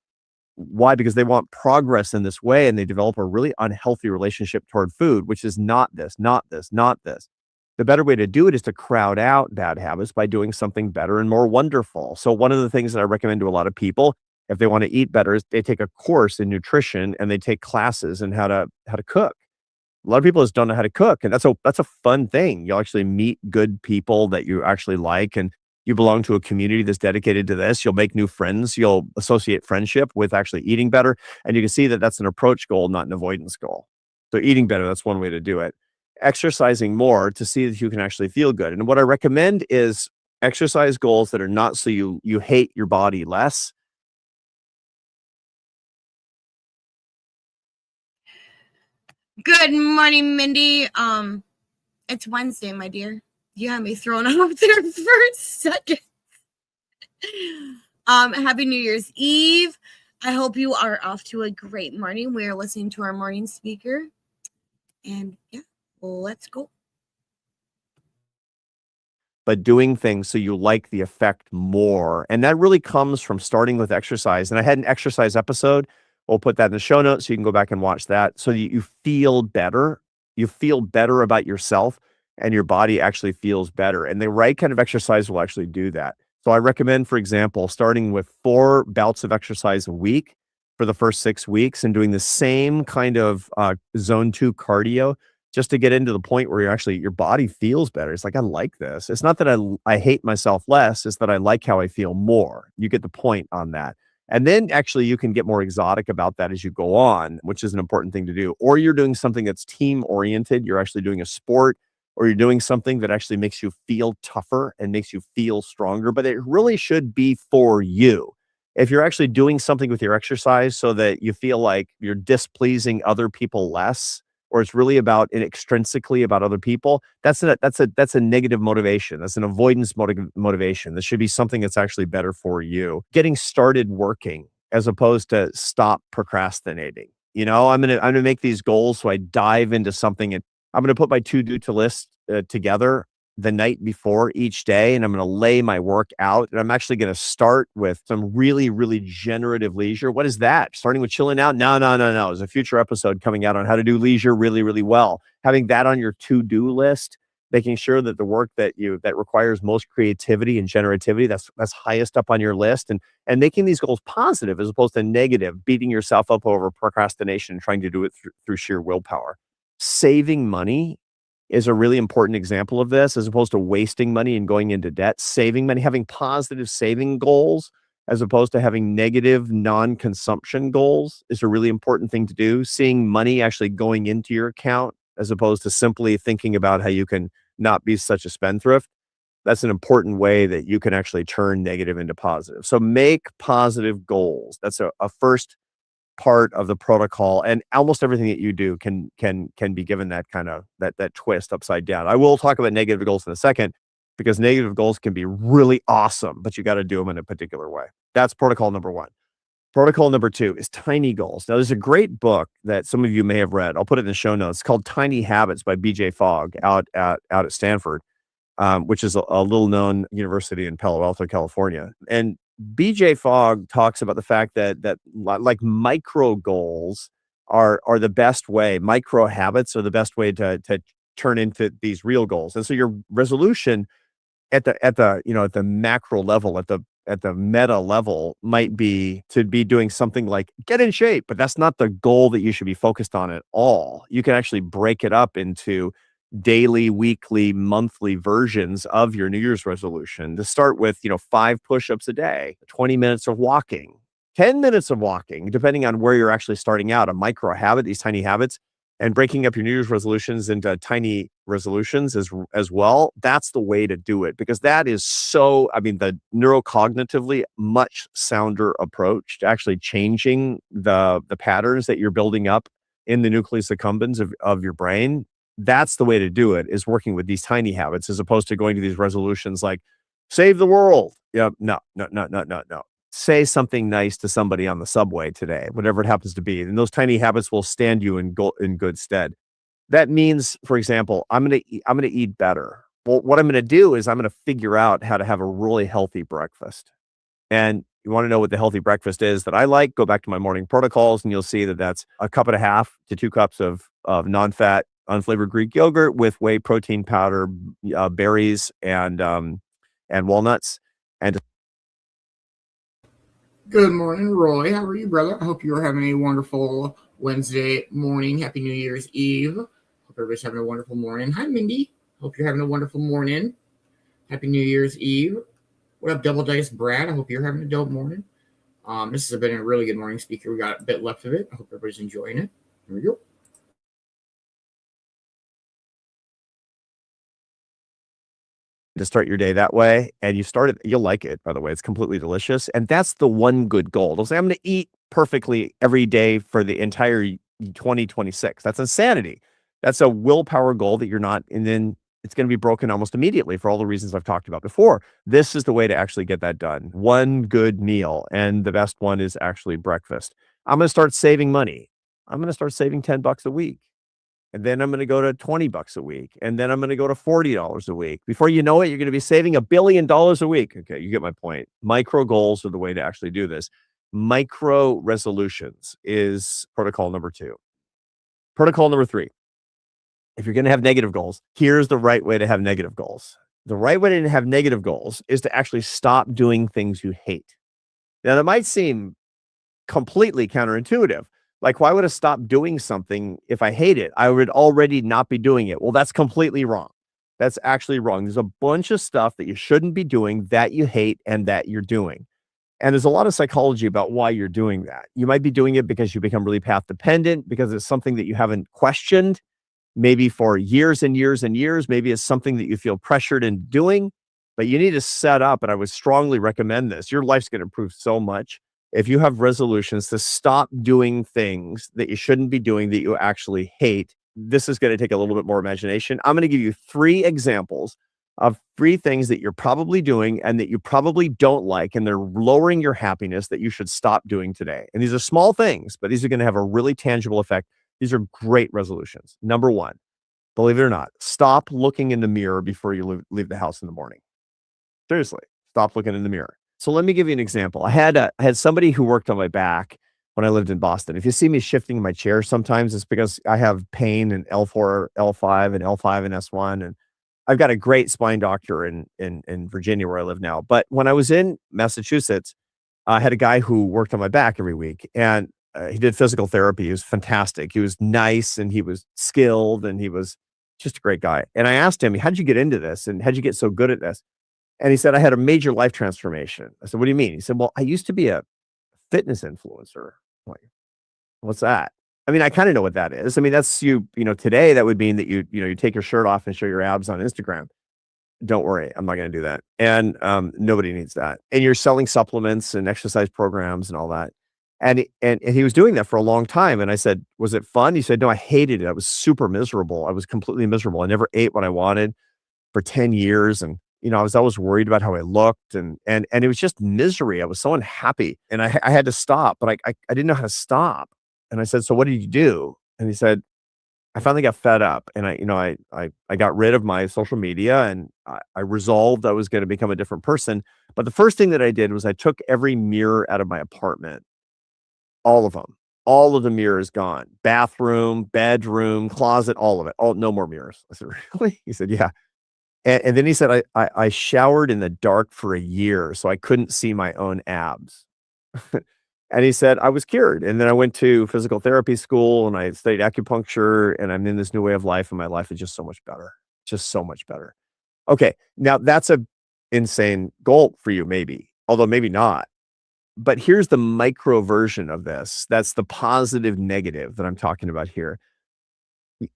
Why? Because they want progress in this way and they develop a really unhealthy relationship toward food, which is not this, not this, not this. The better way to do it is to crowd out bad habits by doing something better and more wonderful. So one of the things that I recommend to a lot of people, if they want to eat better, is they take a course in nutrition and they take classes in how to cook. A lot of people just don't know how to cook, and that's a fun thing. You'll actually meet good people that you actually like, and you belong to a community that's dedicated to this. You'll make new friends. You'll associate friendship with actually eating better, and you can see that that's an approach goal, not an avoidance goal. So eating better, that's one way to do it. Exercising more to see that you can actually feel good. And what I recommend is exercise goals that are not so you hate your body less. Good morning, Mindy. It's Wednesday, my dear. You had me thrown off there for a second. Happy New Year's Eve. I hope you are off to a great morning. We are listening to our morning speaker. And yeah, let's go. But doing things so you like the effect more. And that really comes from starting with exercise. And I had an exercise episode. We'll put that in the show notes so you can go back and watch that so that you feel better. You feel better about yourself and your body actually feels better. And the right kind of exercise will actually do that. So I recommend, for example, starting with 4 bouts of exercise a week for the first 6 weeks and doing the same kind of zone 2 cardio just to get into the point where your body feels better. It's like, I like this. It's not that I hate myself less. It's that I like how I feel more. You get the point on that. And then actually you can get more exotic about that as you go on, which is an important thing to do. Or you're doing something that's team oriented. You're actually doing a sport, or you're doing something that actually makes you feel tougher and makes you feel stronger, but it really should be for you. If you're actually doing something with your exercise so that you feel like you're displeasing other people less, or it's really about extrinsically about other people, that's a negative motivation. That's an avoidance motivation. This should be something that's actually better for you. Getting started working as opposed to stop procrastinating. I'm gonna make these goals, so I dive into something, and I'm gonna put my to-do list together the night before each day, and I'm going to lay my work out, and I'm actually going to start with some really, really generative leisure. What is that? Starting with chilling out? No. There's a future episode coming out on how to do leisure really, really well. Having that on your to-do list, making sure that the work that requires most creativity and generativity, that's highest up on your list, and making these goals positive as opposed to negative, beating yourself up over procrastination and trying to do it through sheer willpower. Saving money is a really important example of this, as opposed to wasting money and going into debt. Saving money, having positive saving goals, as opposed to having negative non-consumption goals, is a really important thing to do. Seeing money actually going into your account, as opposed to simply thinking about how you can not be such a spendthrift. That's an important way that you can actually turn negative into positive. So make positive goals. That's a first part of the protocol, and almost everything that you do can be given that kind of that twist upside down. I will talk about negative goals in a second, because negative goals can be really awesome, but you got to do them in a particular way. That's protocol number 1. Protocol number 2 is tiny goals. Now, there's a great book that some of you may have read. I'll put it in the show notes. It's called Tiny Habits by BJ Fogg out at Stanford, which is a little known university in Palo Alto, California. And BJ Fogg talks about the fact that like micro goals are the best way. Micro habits are the best way to turn into these real goals. And so your resolution at the macro level, at the meta level, might be to be doing something like get in shape, but that's not the goal that you should be focused on at all. You can actually break it up into daily, weekly, monthly versions of your New Year's resolution. To start with, 5 push-ups a day, 20 minutes of walking, 10 minutes of walking, depending on where you're actually starting out. A micro habit, these tiny habits, and breaking up your New Year's resolutions into tiny resolutions as well. That's the way to do it, because that is the neurocognitively much sounder approach to actually changing the patterns that you're building up in the nucleus accumbens of your brain. That's the way to do it, is working with these tiny habits as opposed to going to these resolutions like save the world. Yeah, no. Say something nice to somebody on the subway today, whatever it happens to be. And those tiny habits will stand you in good stead. That means, for example, I'm going to eat better. Well, what I'm going to do is I'm going to figure out how to have a really healthy breakfast. And you want to know what the healthy breakfast is that I like, go back to my morning protocols and you'll see that that's a cup and a half to 2 cups of non-fat, unflavored Greek yogurt with whey protein powder, berries, and walnuts. And Good morning, Roy. How are you, brother? I hope you are having a wonderful Wednesday morning. Happy New Year's Eve. Hope everybody's having a wonderful morning. Hi, Mindy. Hope you're having a wonderful morning. Happy New Year's Eve. What up, Double Dice Brad? I hope you're having a dope morning. This has been a really good morning speaker. We got a bit left of it. I hope everybody's enjoying it. Here we go. To start your day that way, and you'll like it, by the way. It's completely delicious. And that's the one good goal. Don't say I'm going to eat perfectly every day for the entire 2026. That's insanity. That's a willpower goal that you're not, and then it's going to be broken almost immediately for all the reasons I've talked about before. This is the way to actually get that done. One good meal, and the best one is actually breakfast. I'm going to start saving money. I'm going to start saving $10 a week. And then I'm going to go to $20 a week. And then I'm going to go to $40 a week. Before you know it, you're going to be saving $1 billion a week. Okay, you get my point. Micro goals are the way to actually do this. Micro resolutions is protocol number 2. Protocol number 3. If you're going to have negative goals, here's the right way to have negative goals. The right way to have negative goals is to actually stop doing things you hate. Now, that might seem completely counterintuitive. Like, why would I stop doing something if I hate it? I would already not be doing it. Well, that's completely wrong. That's actually wrong. There's a bunch of stuff that you shouldn't be doing that you hate and that you're doing. And there's a lot of psychology about why you're doing that. You might be doing it because you become really path dependent, because it's something that you haven't questioned, maybe for years and years and years. Maybe it's something that you feel pressured in doing, but you need to set up, and I would strongly recommend this. Your life's going to improve so much if you have resolutions to stop doing things that you shouldn't be doing that you actually hate. This is going to take a little bit more imagination. I'm going to give you 3 examples of 3 things that you're probably doing and that you probably don't like, and they're lowering your happiness, that you should stop doing today. And these are small things, but these are going to have a really tangible effect. These are great resolutions. Number 1, believe it or not, stop looking in the mirror before you leave the house in the morning. Seriously, stop looking in the mirror. So let me give you an example. I had somebody who worked on my back when I lived in Boston. If you see me shifting my chair sometimes, it's because I have pain in L4, L5, and L5 and S1. And I've got a great spine doctor in Virginia where I live now. But when I was in Massachusetts, I had a guy who worked on my back every week, and he did physical therapy. He was fantastic. He was nice, and he was skilled, and he was just a great guy. And I asked him, how'd you get into this? And how'd you get so good at this? And he said, I had a major life transformation. I said, what do you mean? He said, well, I used to be a fitness influencer. I'm like, what's that? I mean, I kind of know what that is. I mean, that's today that would mean that you take your shirt off and show your abs on Instagram. Don't worry, I'm not going to do that. And nobody needs that. And you're selling supplements and exercise programs and all that. And he was doing that for a long time. And I said, was it fun? He said, no, I hated it. I was super miserable. I was completely miserable. I never ate what I wanted for 10 years. And I was always worried about how I looked, and it was just misery. I was so unhappy, and I had to stop, but I didn't know how to stop. And I said, so what did you do? And he said, I finally got fed up, and I got rid of my social media, and I resolved I was going to become a different person. But the first thing that I did was I took every mirror out of my apartment, all of them. All of the mirrors gone. Bathroom, bedroom, closet, all of it. Oh, no more mirrors. I said, really? He said, yeah. And then he said, I showered in the dark for a year, so I couldn't see my own abs. And he said, I was cured. And then I went to physical therapy school, and I studied acupuncture, and I'm in this new way of life, and my life is just so much better. Just so much better. Okay, now that's a insane goal for you, maybe, although maybe not. But here's the micro version of this. That's the positive negative that I'm talking about here.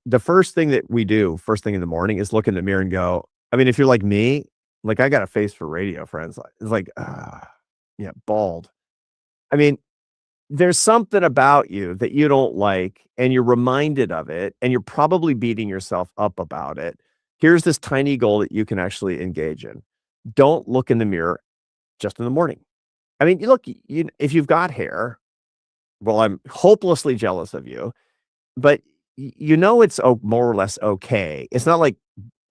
The first thing that we do first thing in the morning is look in the mirror and go, I mean, if you're like me, like I got a face for radio, friends. It's like, yeah, bald. I mean, there's something about you that you don't like, and you're reminded of it, and you're probably beating yourself up about it. Here's this tiny goal that you can actually engage in. Don't look in the mirror just in the morning. I mean, look, if you've got hair, well, I'm hopelessly jealous of you, but it's more or less okay. It's not like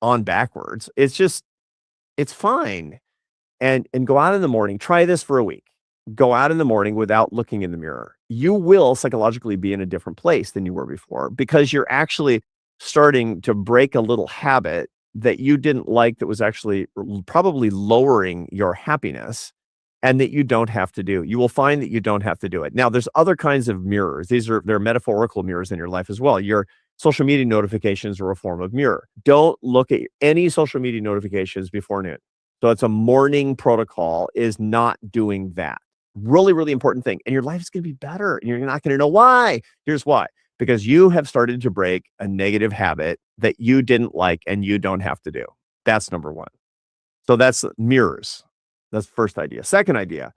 on backwards. It's just, it's fine. And go out in the morning. Try this for a week. Go out in the morning without looking in the mirror. You will psychologically be in a different place than you were before, because you're actually starting to break a little habit that you didn't like, that was actually probably lowering your happiness, and that you don't have to do. You will find that you don't have to do it. Now, there's other kinds of mirrors. They're metaphorical mirrors in your life as well. Your social media notifications are a form of mirror. Don't look at any social media notifications before noon. So it's a morning protocol, is not doing that. Really, really important thing. And your life is going to be better. And you're not going to know why. Here's why. Because you have started to break a negative habit that you didn't like and you don't have to do. That's number one. So that's mirrors. That's the first idea. Second idea,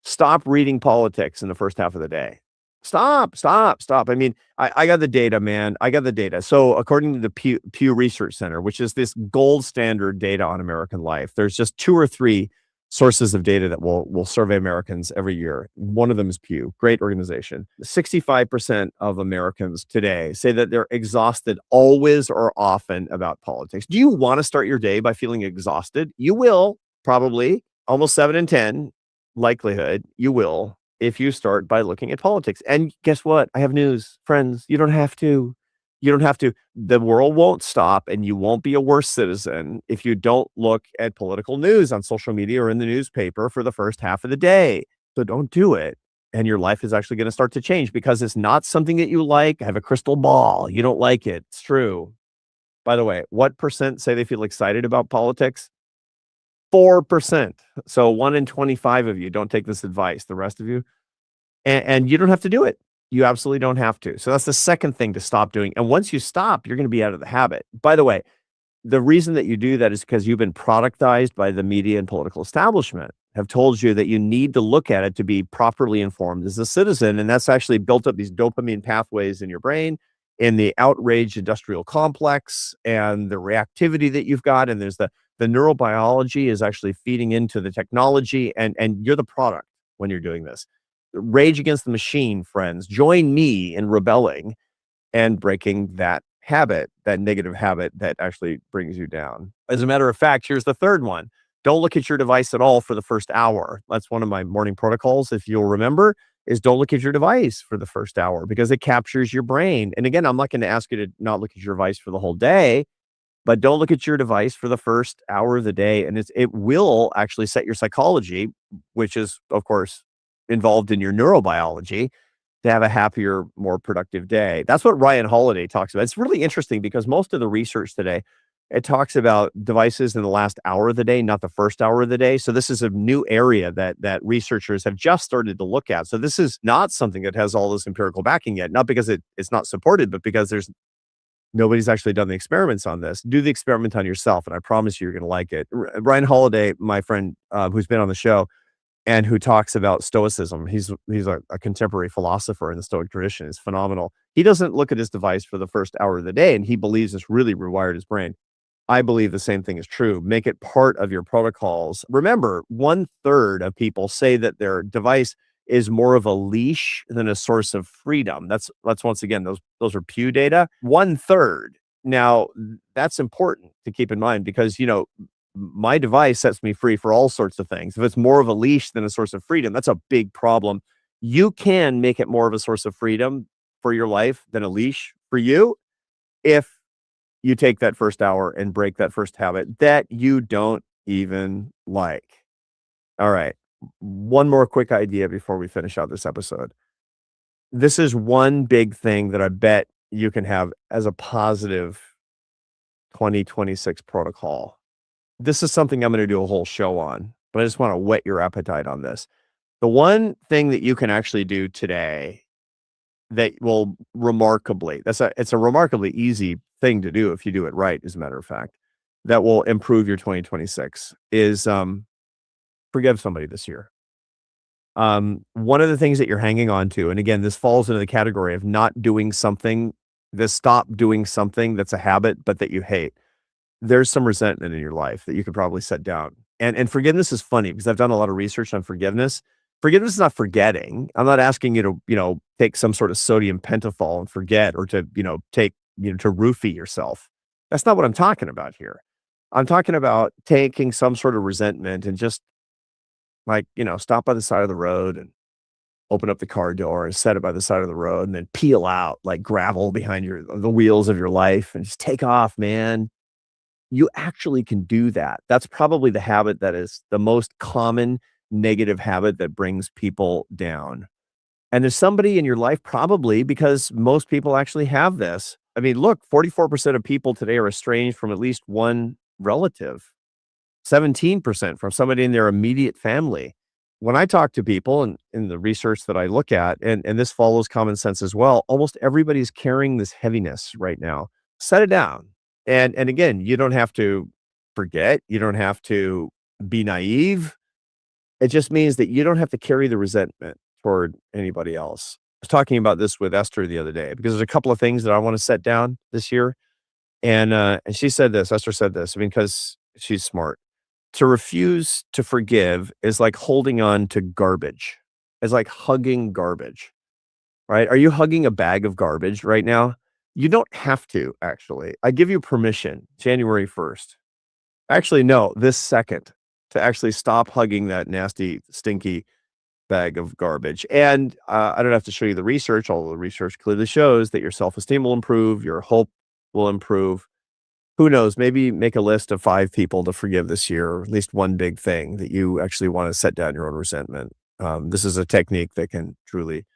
stop reading politics in the first half of the day. Stop. I mean, I got the data, man. I got the data. So according to the Pew Research Center, which is this gold standard data on American life, there's just 2 or 3 sources of data that will survey Americans every year. One of them is Pew, great organization. 65% of Americans today say that they're exhausted always or often about politics. Do you want to start your day by feeling exhausted? You will, probably, almost 7 in 10 likelihood, you will, if you start by looking at politics. And guess what? I have news, friends. You don't have to. You don't have to. The world won't stop, and you won't be a worse citizen if you don't look at political news on social media or in the newspaper for the first half of the day. So don't do it. And your life is actually going to start to change, because it's not something that you like. I have a crystal ball. You don't like it. It's true. By the way, what percent say they feel excited about politics? 4%. So 1 in 25 of you don't take this advice. The rest of you, and you don't have to do it. You absolutely don't have to. So that's the second thing to stop doing. And once you stop, you're going to be out of the habit. By the way, the reason that you do that is because you've been productized by the media and political establishment, have told you that you need to look at it to be properly informed as a citizen. And that's actually built up these dopamine pathways in your brain, in the outraged industrial complex, and the reactivity that you've got. And there's the neurobiology is actually feeding into the technology, and you're the product when you're doing this. Rage against the machine, friends. Join me in rebelling and breaking that habit, that negative habit that actually brings you down. As a matter of fact, here's the third one. Don't look at your device at all for the first hour. That's one of my morning protocols, if you'll remember, is don't look at your device for the first hour, because it captures your brain. And again, I'm not going to ask you to not look at your device for the whole day, but don't look at your device for the first hour of the day. And it will actually set your psychology, which is, of course, involved in your neurobiology, to have a happier, more productive day. That's what Ryan Holiday talks about. It's really interesting, because most of the research today, it talks about devices in the last hour of the day, not the first hour of the day. So this is a new area that researchers have just started to look at. So this is not something that has all this empirical backing yet, not because it's not supported, but because nobody's actually done the experiments on this. Do the experiment on yourself, and I promise you're going to like it. Ryan Holiday, my friend, who's been on the show, and who talks about Stoicism. He's a contemporary philosopher in the Stoic tradition. Is phenomenal. He doesn't look at his device for the first hour of the day, and he believes it's really rewired his brain. I believe the same thing is true. Make it part of your protocols. Remember, 1/3 of people say that their device is more of a leash than a source of freedom. That's once again, those are Pew data. 1/3. Now, that's important to keep in mind, because, my device sets me free for all sorts of things. If it's more of a leash than a source of freedom, that's a big problem. You can make it more of a source of freedom for your life than a leash for you, if you take that first hour and break that first habit that you don't even like. All right. One more quick idea before we finish out this episode. This is one big thing that I bet you can have as a positive 2026 protocol. This is something I'm going to do a whole show on, but I just want to whet your appetite on this. The one thing that you can actually do today that will it's a remarkably easy thing to do if you do it right, as a matter of fact, that will improve your 2026 is forgive somebody this year. One of the things that you're hanging on to, and again, this falls into the category of not doing something, stop doing something that's a habit, but that you hate. There's some resentment in your life that you could probably set down. And forgiveness is funny because I've done a lot of research on forgiveness. Forgiveness is not forgetting. I'm not asking you to, take some sort of sodium pentothal and forget, or to, take, to roofie yourself. That's not what I'm talking about here. I'm talking about taking some sort of resentment and just stop by the side of the road and open up the car door and set it by the side of the road and then peel out like gravel behind the wheels of your life and just take off, man. You actually can do that. That's probably the habit that is the most common negative habit that brings people down. And there's somebody in your life, probably, because most people actually have this. I mean, look, 44% of people today are estranged from at least one relative, 17% from somebody in their immediate family. When I talk to people and in the research that I look at, and this follows common sense as well, almost everybody's carrying this heaviness right now. Set it down. And again, you don't have to forget. You don't have to be naive. It just means that you don't have to carry the resentment toward anybody else. I was talking about this with Esther the other day because there's a couple of things that I want to set down this year. And she said this, Esther said this, because she's smart. To refuse to forgive is like holding on to garbage. It's like hugging garbage, right? Are you hugging a bag of garbage right now? You don't have to, actually. I give you permission, January 1st. Actually, no, this second, to actually stop hugging that nasty, stinky bag of garbage. And I don't have to show you the research, although the research clearly shows that your self-esteem will improve, your hope will improve. Who knows, maybe make a list of 5 people to forgive this year, or at least one big thing that you actually want to set down your own resentment. This is a technique that can truly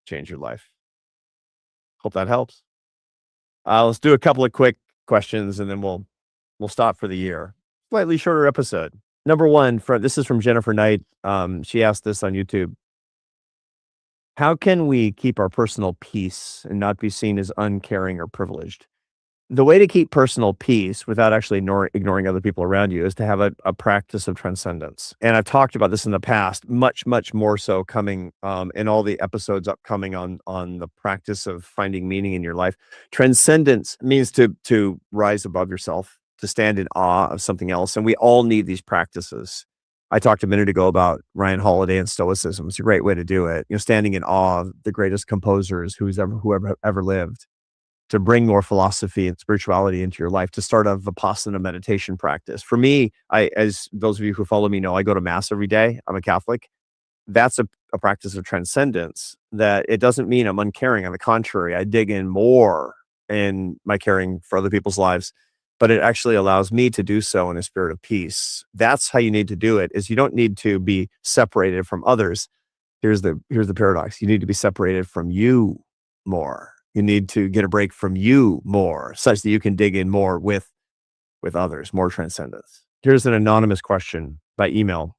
change your life. Hope that helps. Let's do a couple of quick questions and then we'll stop for the year. Slightly shorter episode. Number 1, this is from Jennifer Knight. She asked this on YouTube. How can we keep our personal peace and not be seen as uncaring or privileged? The way to keep personal peace without actually ignoring other people around you is to have a practice of transcendence. And I've talked about this in the past, much, much more so coming in all the episodes upcoming on the practice of finding meaning in your life. Transcendence means to rise above yourself, to stand in awe of something else. And we all need these practices. I talked a minute ago about Ryan Holiday and Stoicism. It's a great way to do it. Standing in awe of the greatest composers whoever ever lived. To bring more philosophy and spirituality into your life, to start a Vipassana meditation practice. For me, as those of you who follow me know, I go to Mass every day. I'm a Catholic. That's a practice of transcendence, that it doesn't mean I'm uncaring. On the contrary, I dig in more in my caring for other people's lives, but it actually allows me to do so in a spirit of peace. That's how you need to do it, is you don't need to be separated from others. Here's the paradox. You need to be separated from you more. You need to get a break from you more, such that you can dig in more with others, more transcendence. Here's an anonymous question by email.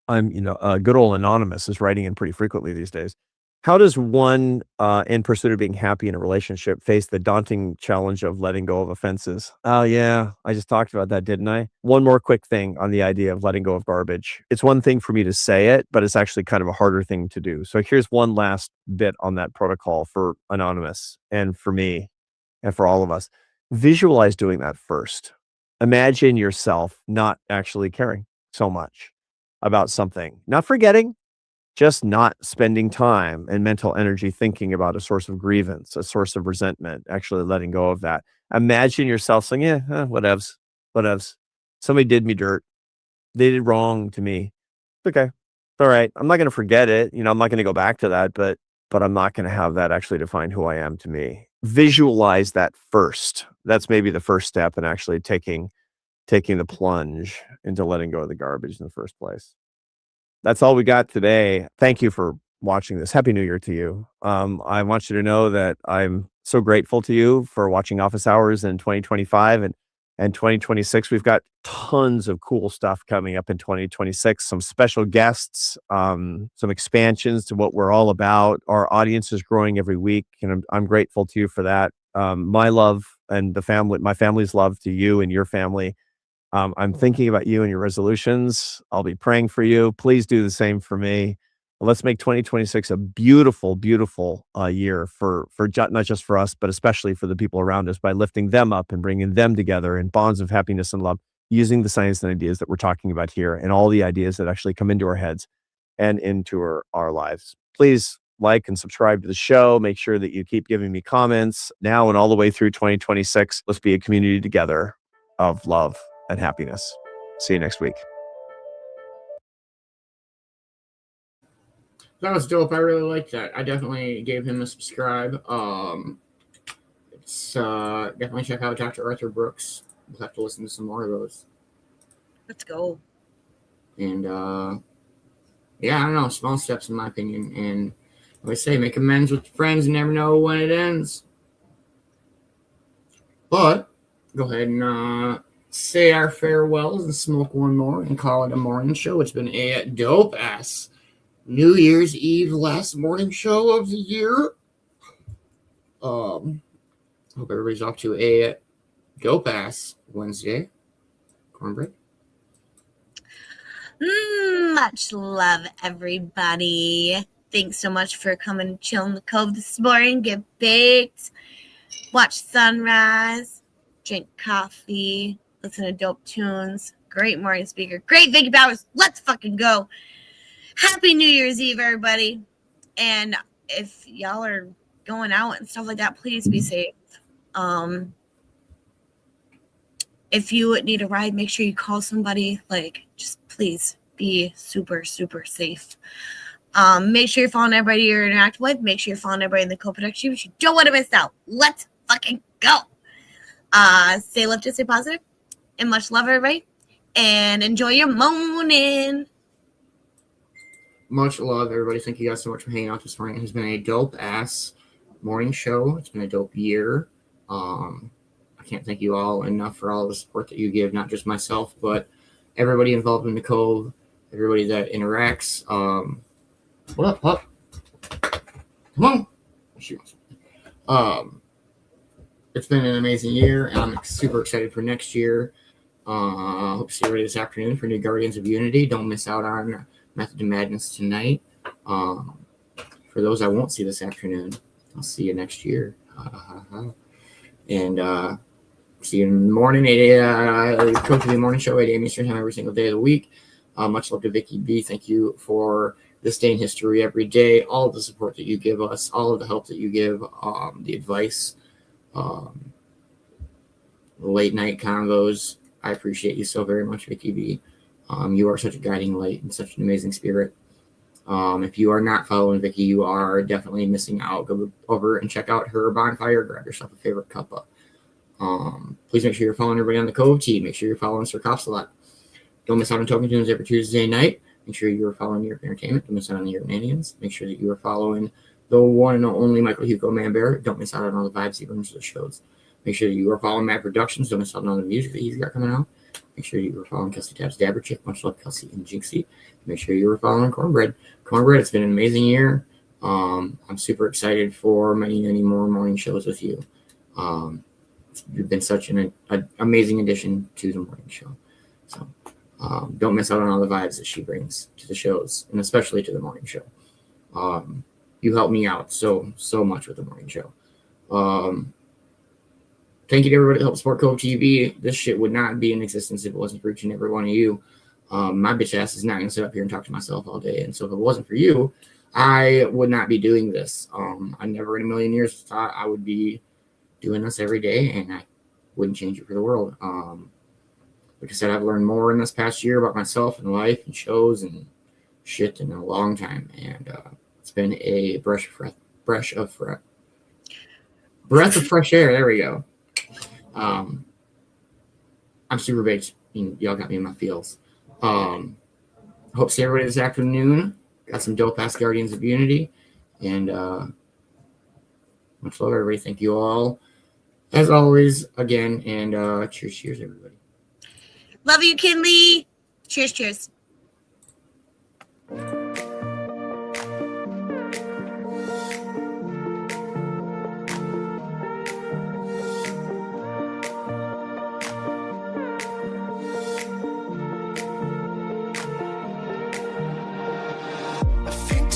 Good old Anonymous is writing in pretty frequently these days. How does one in pursuit of being happy in a relationship face the daunting challenge of letting go of offenses? Oh yeah, I just talked about that, didn't I? One more quick thing on the idea of letting go of garbage. It's one thing for me to say it, but it's actually kind of a harder thing to do. So here's one last bit on that protocol for Anonymous and for me and for all of us. Visualize doing that first. Imagine yourself not actually caring so much about something, not forgetting, just not spending time and mental energy thinking about a source of grievance, a source of resentment, actually letting go of that. Imagine yourself saying, whatevs. Somebody did me dirt. They did wrong to me. Okay. It's all right. I'm not going to forget it. I'm not going to go back to that, but I'm not going to have that actually define who I am to me. Visualize that first. That's maybe the first step in actually taking the plunge into letting go of the garbage in the first place. That's all we got today. Thank you for watching this. Happy New Year to you. I want you to know that I'm so grateful to you for watching Office Hours in 2025 and 2026. We've got tons of cool stuff coming up in 2026. Some special guests, some expansions to what we're all about. Our audience is growing every week, and I'm grateful to you for that. My love and my family's love to you and your family. I'm thinking about you and your resolutions. I'll be praying for you. Please do the same for me. Let's make 2026 a beautiful, beautiful year for not just for us, but especially for the people around us by lifting them up and bringing them together in bonds of happiness and love, using the science and ideas that we're talking about here and all the ideas that actually come into our heads and into our lives. Please like and subscribe to the show. Make sure that you keep giving me comments now and all the way through 2026. Let's be a community together of love and happiness. See you next week. That was dope. I really liked that. I definitely gave him a subscribe. It's definitely check out Dr. Arthur Brooks. We'll have to listen to some more of those. Let's go. And yeah, I don't know, small steps in my opinion. And like I say, make amends with friends. You never know when it ends. But go ahead and say our farewells and smoke one more and call it a morning show. It's been a dope ass New Year's Eve last morning show of the year. Hope everybody's off to a dope ass Wednesday. Cornbread. Much love, everybody. Thanks so much for coming and chill in the Cove this morning. Get baked, watch sunrise, drink coffee, listen to dope tunes. Great morning speaker. Great Vicki Bowers. Let's fucking go. Happy New Year's Eve, everybody. And if y'all are going out and stuff like that, please be safe. If you need a ride, make sure you call somebody. Like, just please be super, super safe. Make sure you're following everybody you interact with. Make sure you're following everybody in the co-production. You don't want to miss out. Let's fucking go. Stay lifted, stay positive, and much love, everybody. And enjoy your morning. Much love, everybody. Thank you guys so much for hanging out this morning. It has been a dope ass morning show. It's been a dope year. I can't thank you all enough for all the support that you give, not just myself, but everybody involved in the Cove, everybody that interacts. What up, pup? Come on. It's been an amazing year, and I'm super excited for next year. Hope to see everybody this afternoon for New Guardians of Unity. Don't miss out on Method to Madness tonight. For those I won't see this afternoon, I'll see you next year. And see you in the morning, Cove-TV morning show, 8 a.m. Eastern time every single day of the week. Much love to Vicki B. Thank you for this day in history every day, all of the support that you give us, all of the help that you give, the advice, late night convos. I appreciate you so very much, Vicki B. You are such a guiding light and such an amazing spirit. If you are not following Vicki, you are definitely missing out. Go over and check out her bonfire. Grab yourself a favorite cuppa. Please make sure you're following everybody on the Cove team. Make sure you're following Sir Cops a lot. Don't miss out on Token Tunes every Tuesday night. Make sure you are following Europe Entertainment. Don't miss out on the Europeanians. Make sure that you are following the one and only Michael Hugo Manbear. Don't miss out on all the vibes he brings to the shows. Make sure that you are following Mad Productions. Don't miss out on all the music that he's got coming out. Make sure you are following Kelsey Tabs Dabber Chick. Much love, Kelsey and Jinxie. Make sure you are following Cornbread. Cornbread, it's been an amazing year. I'm super excited for many, many more morning shows with you. You've been such an amazing addition to the morning show. So don't miss out on all the vibes that she brings to the shows, and especially to the morning show. You help me out so much with the morning show. Thank you to everybody that helped support Cove-TV. This shit would not be in existence if it wasn't for each and every one of you. My bitch ass is not going to sit up here and talk to myself all day. And so if it wasn't for you, I would not be doing this. I never in a million years thought I would be doing this every day, and I wouldn't change it for the world. Like I said, I've learned more in this past year about myself and life and shows and shit in a long time. And it's been a breath of fresh air. There we go. I'm super baked. Y'all got me in my feels. Hope to see everybody this afternoon. Got some dope ass Guardians of Unity. And much love, everybody. Thank you all, as always, again. And cheers, everybody. Love you, Kinley. Cheers.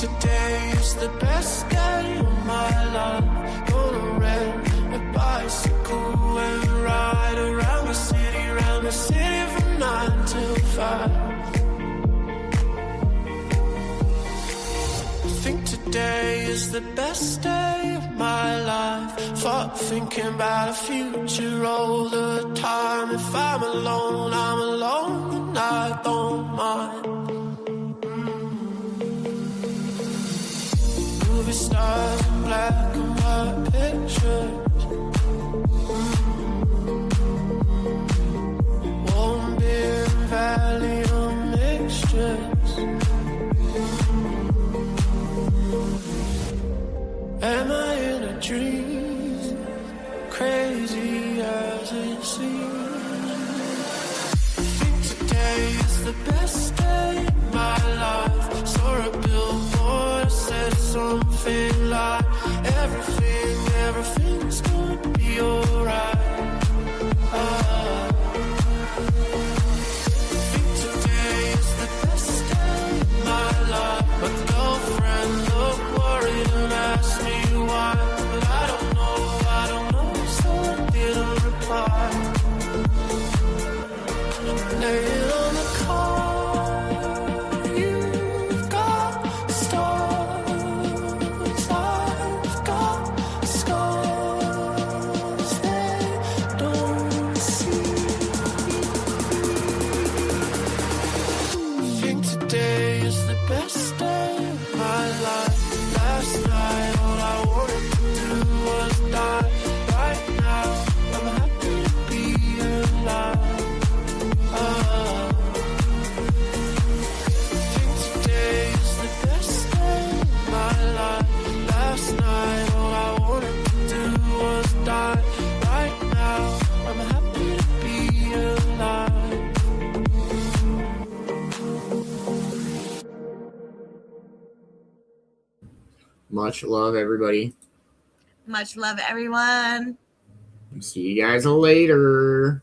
today is the best day of my life. Gonna rent a bicycle and ride around the city from 9 till 5. I think today is the best day of my life. Fuck thinking about a future all the time. If I'm alone, and I don't mind. Movie stars in black and white pictures. Warm beer and Valium mixtures. Am I in a dream? Crazy as it seems. I think today is the best day of my life. Saw a billboard, said something like everything's gonna be alright. I think today is the best day of my life. My girlfriend looked worried and asked me why, but I don't know, so I didn't reply. Laying on the car, you've got stars, I've got scars they don't see. I think today is the best day of my life. Last night all I wanted to do was die. Right now I'm happy to be alive. I think today is the best day of my life. Last night all I wanted to do was die. Right now I'm happy to be alive. Much love, everybody. Much love, everyone. See you guys later.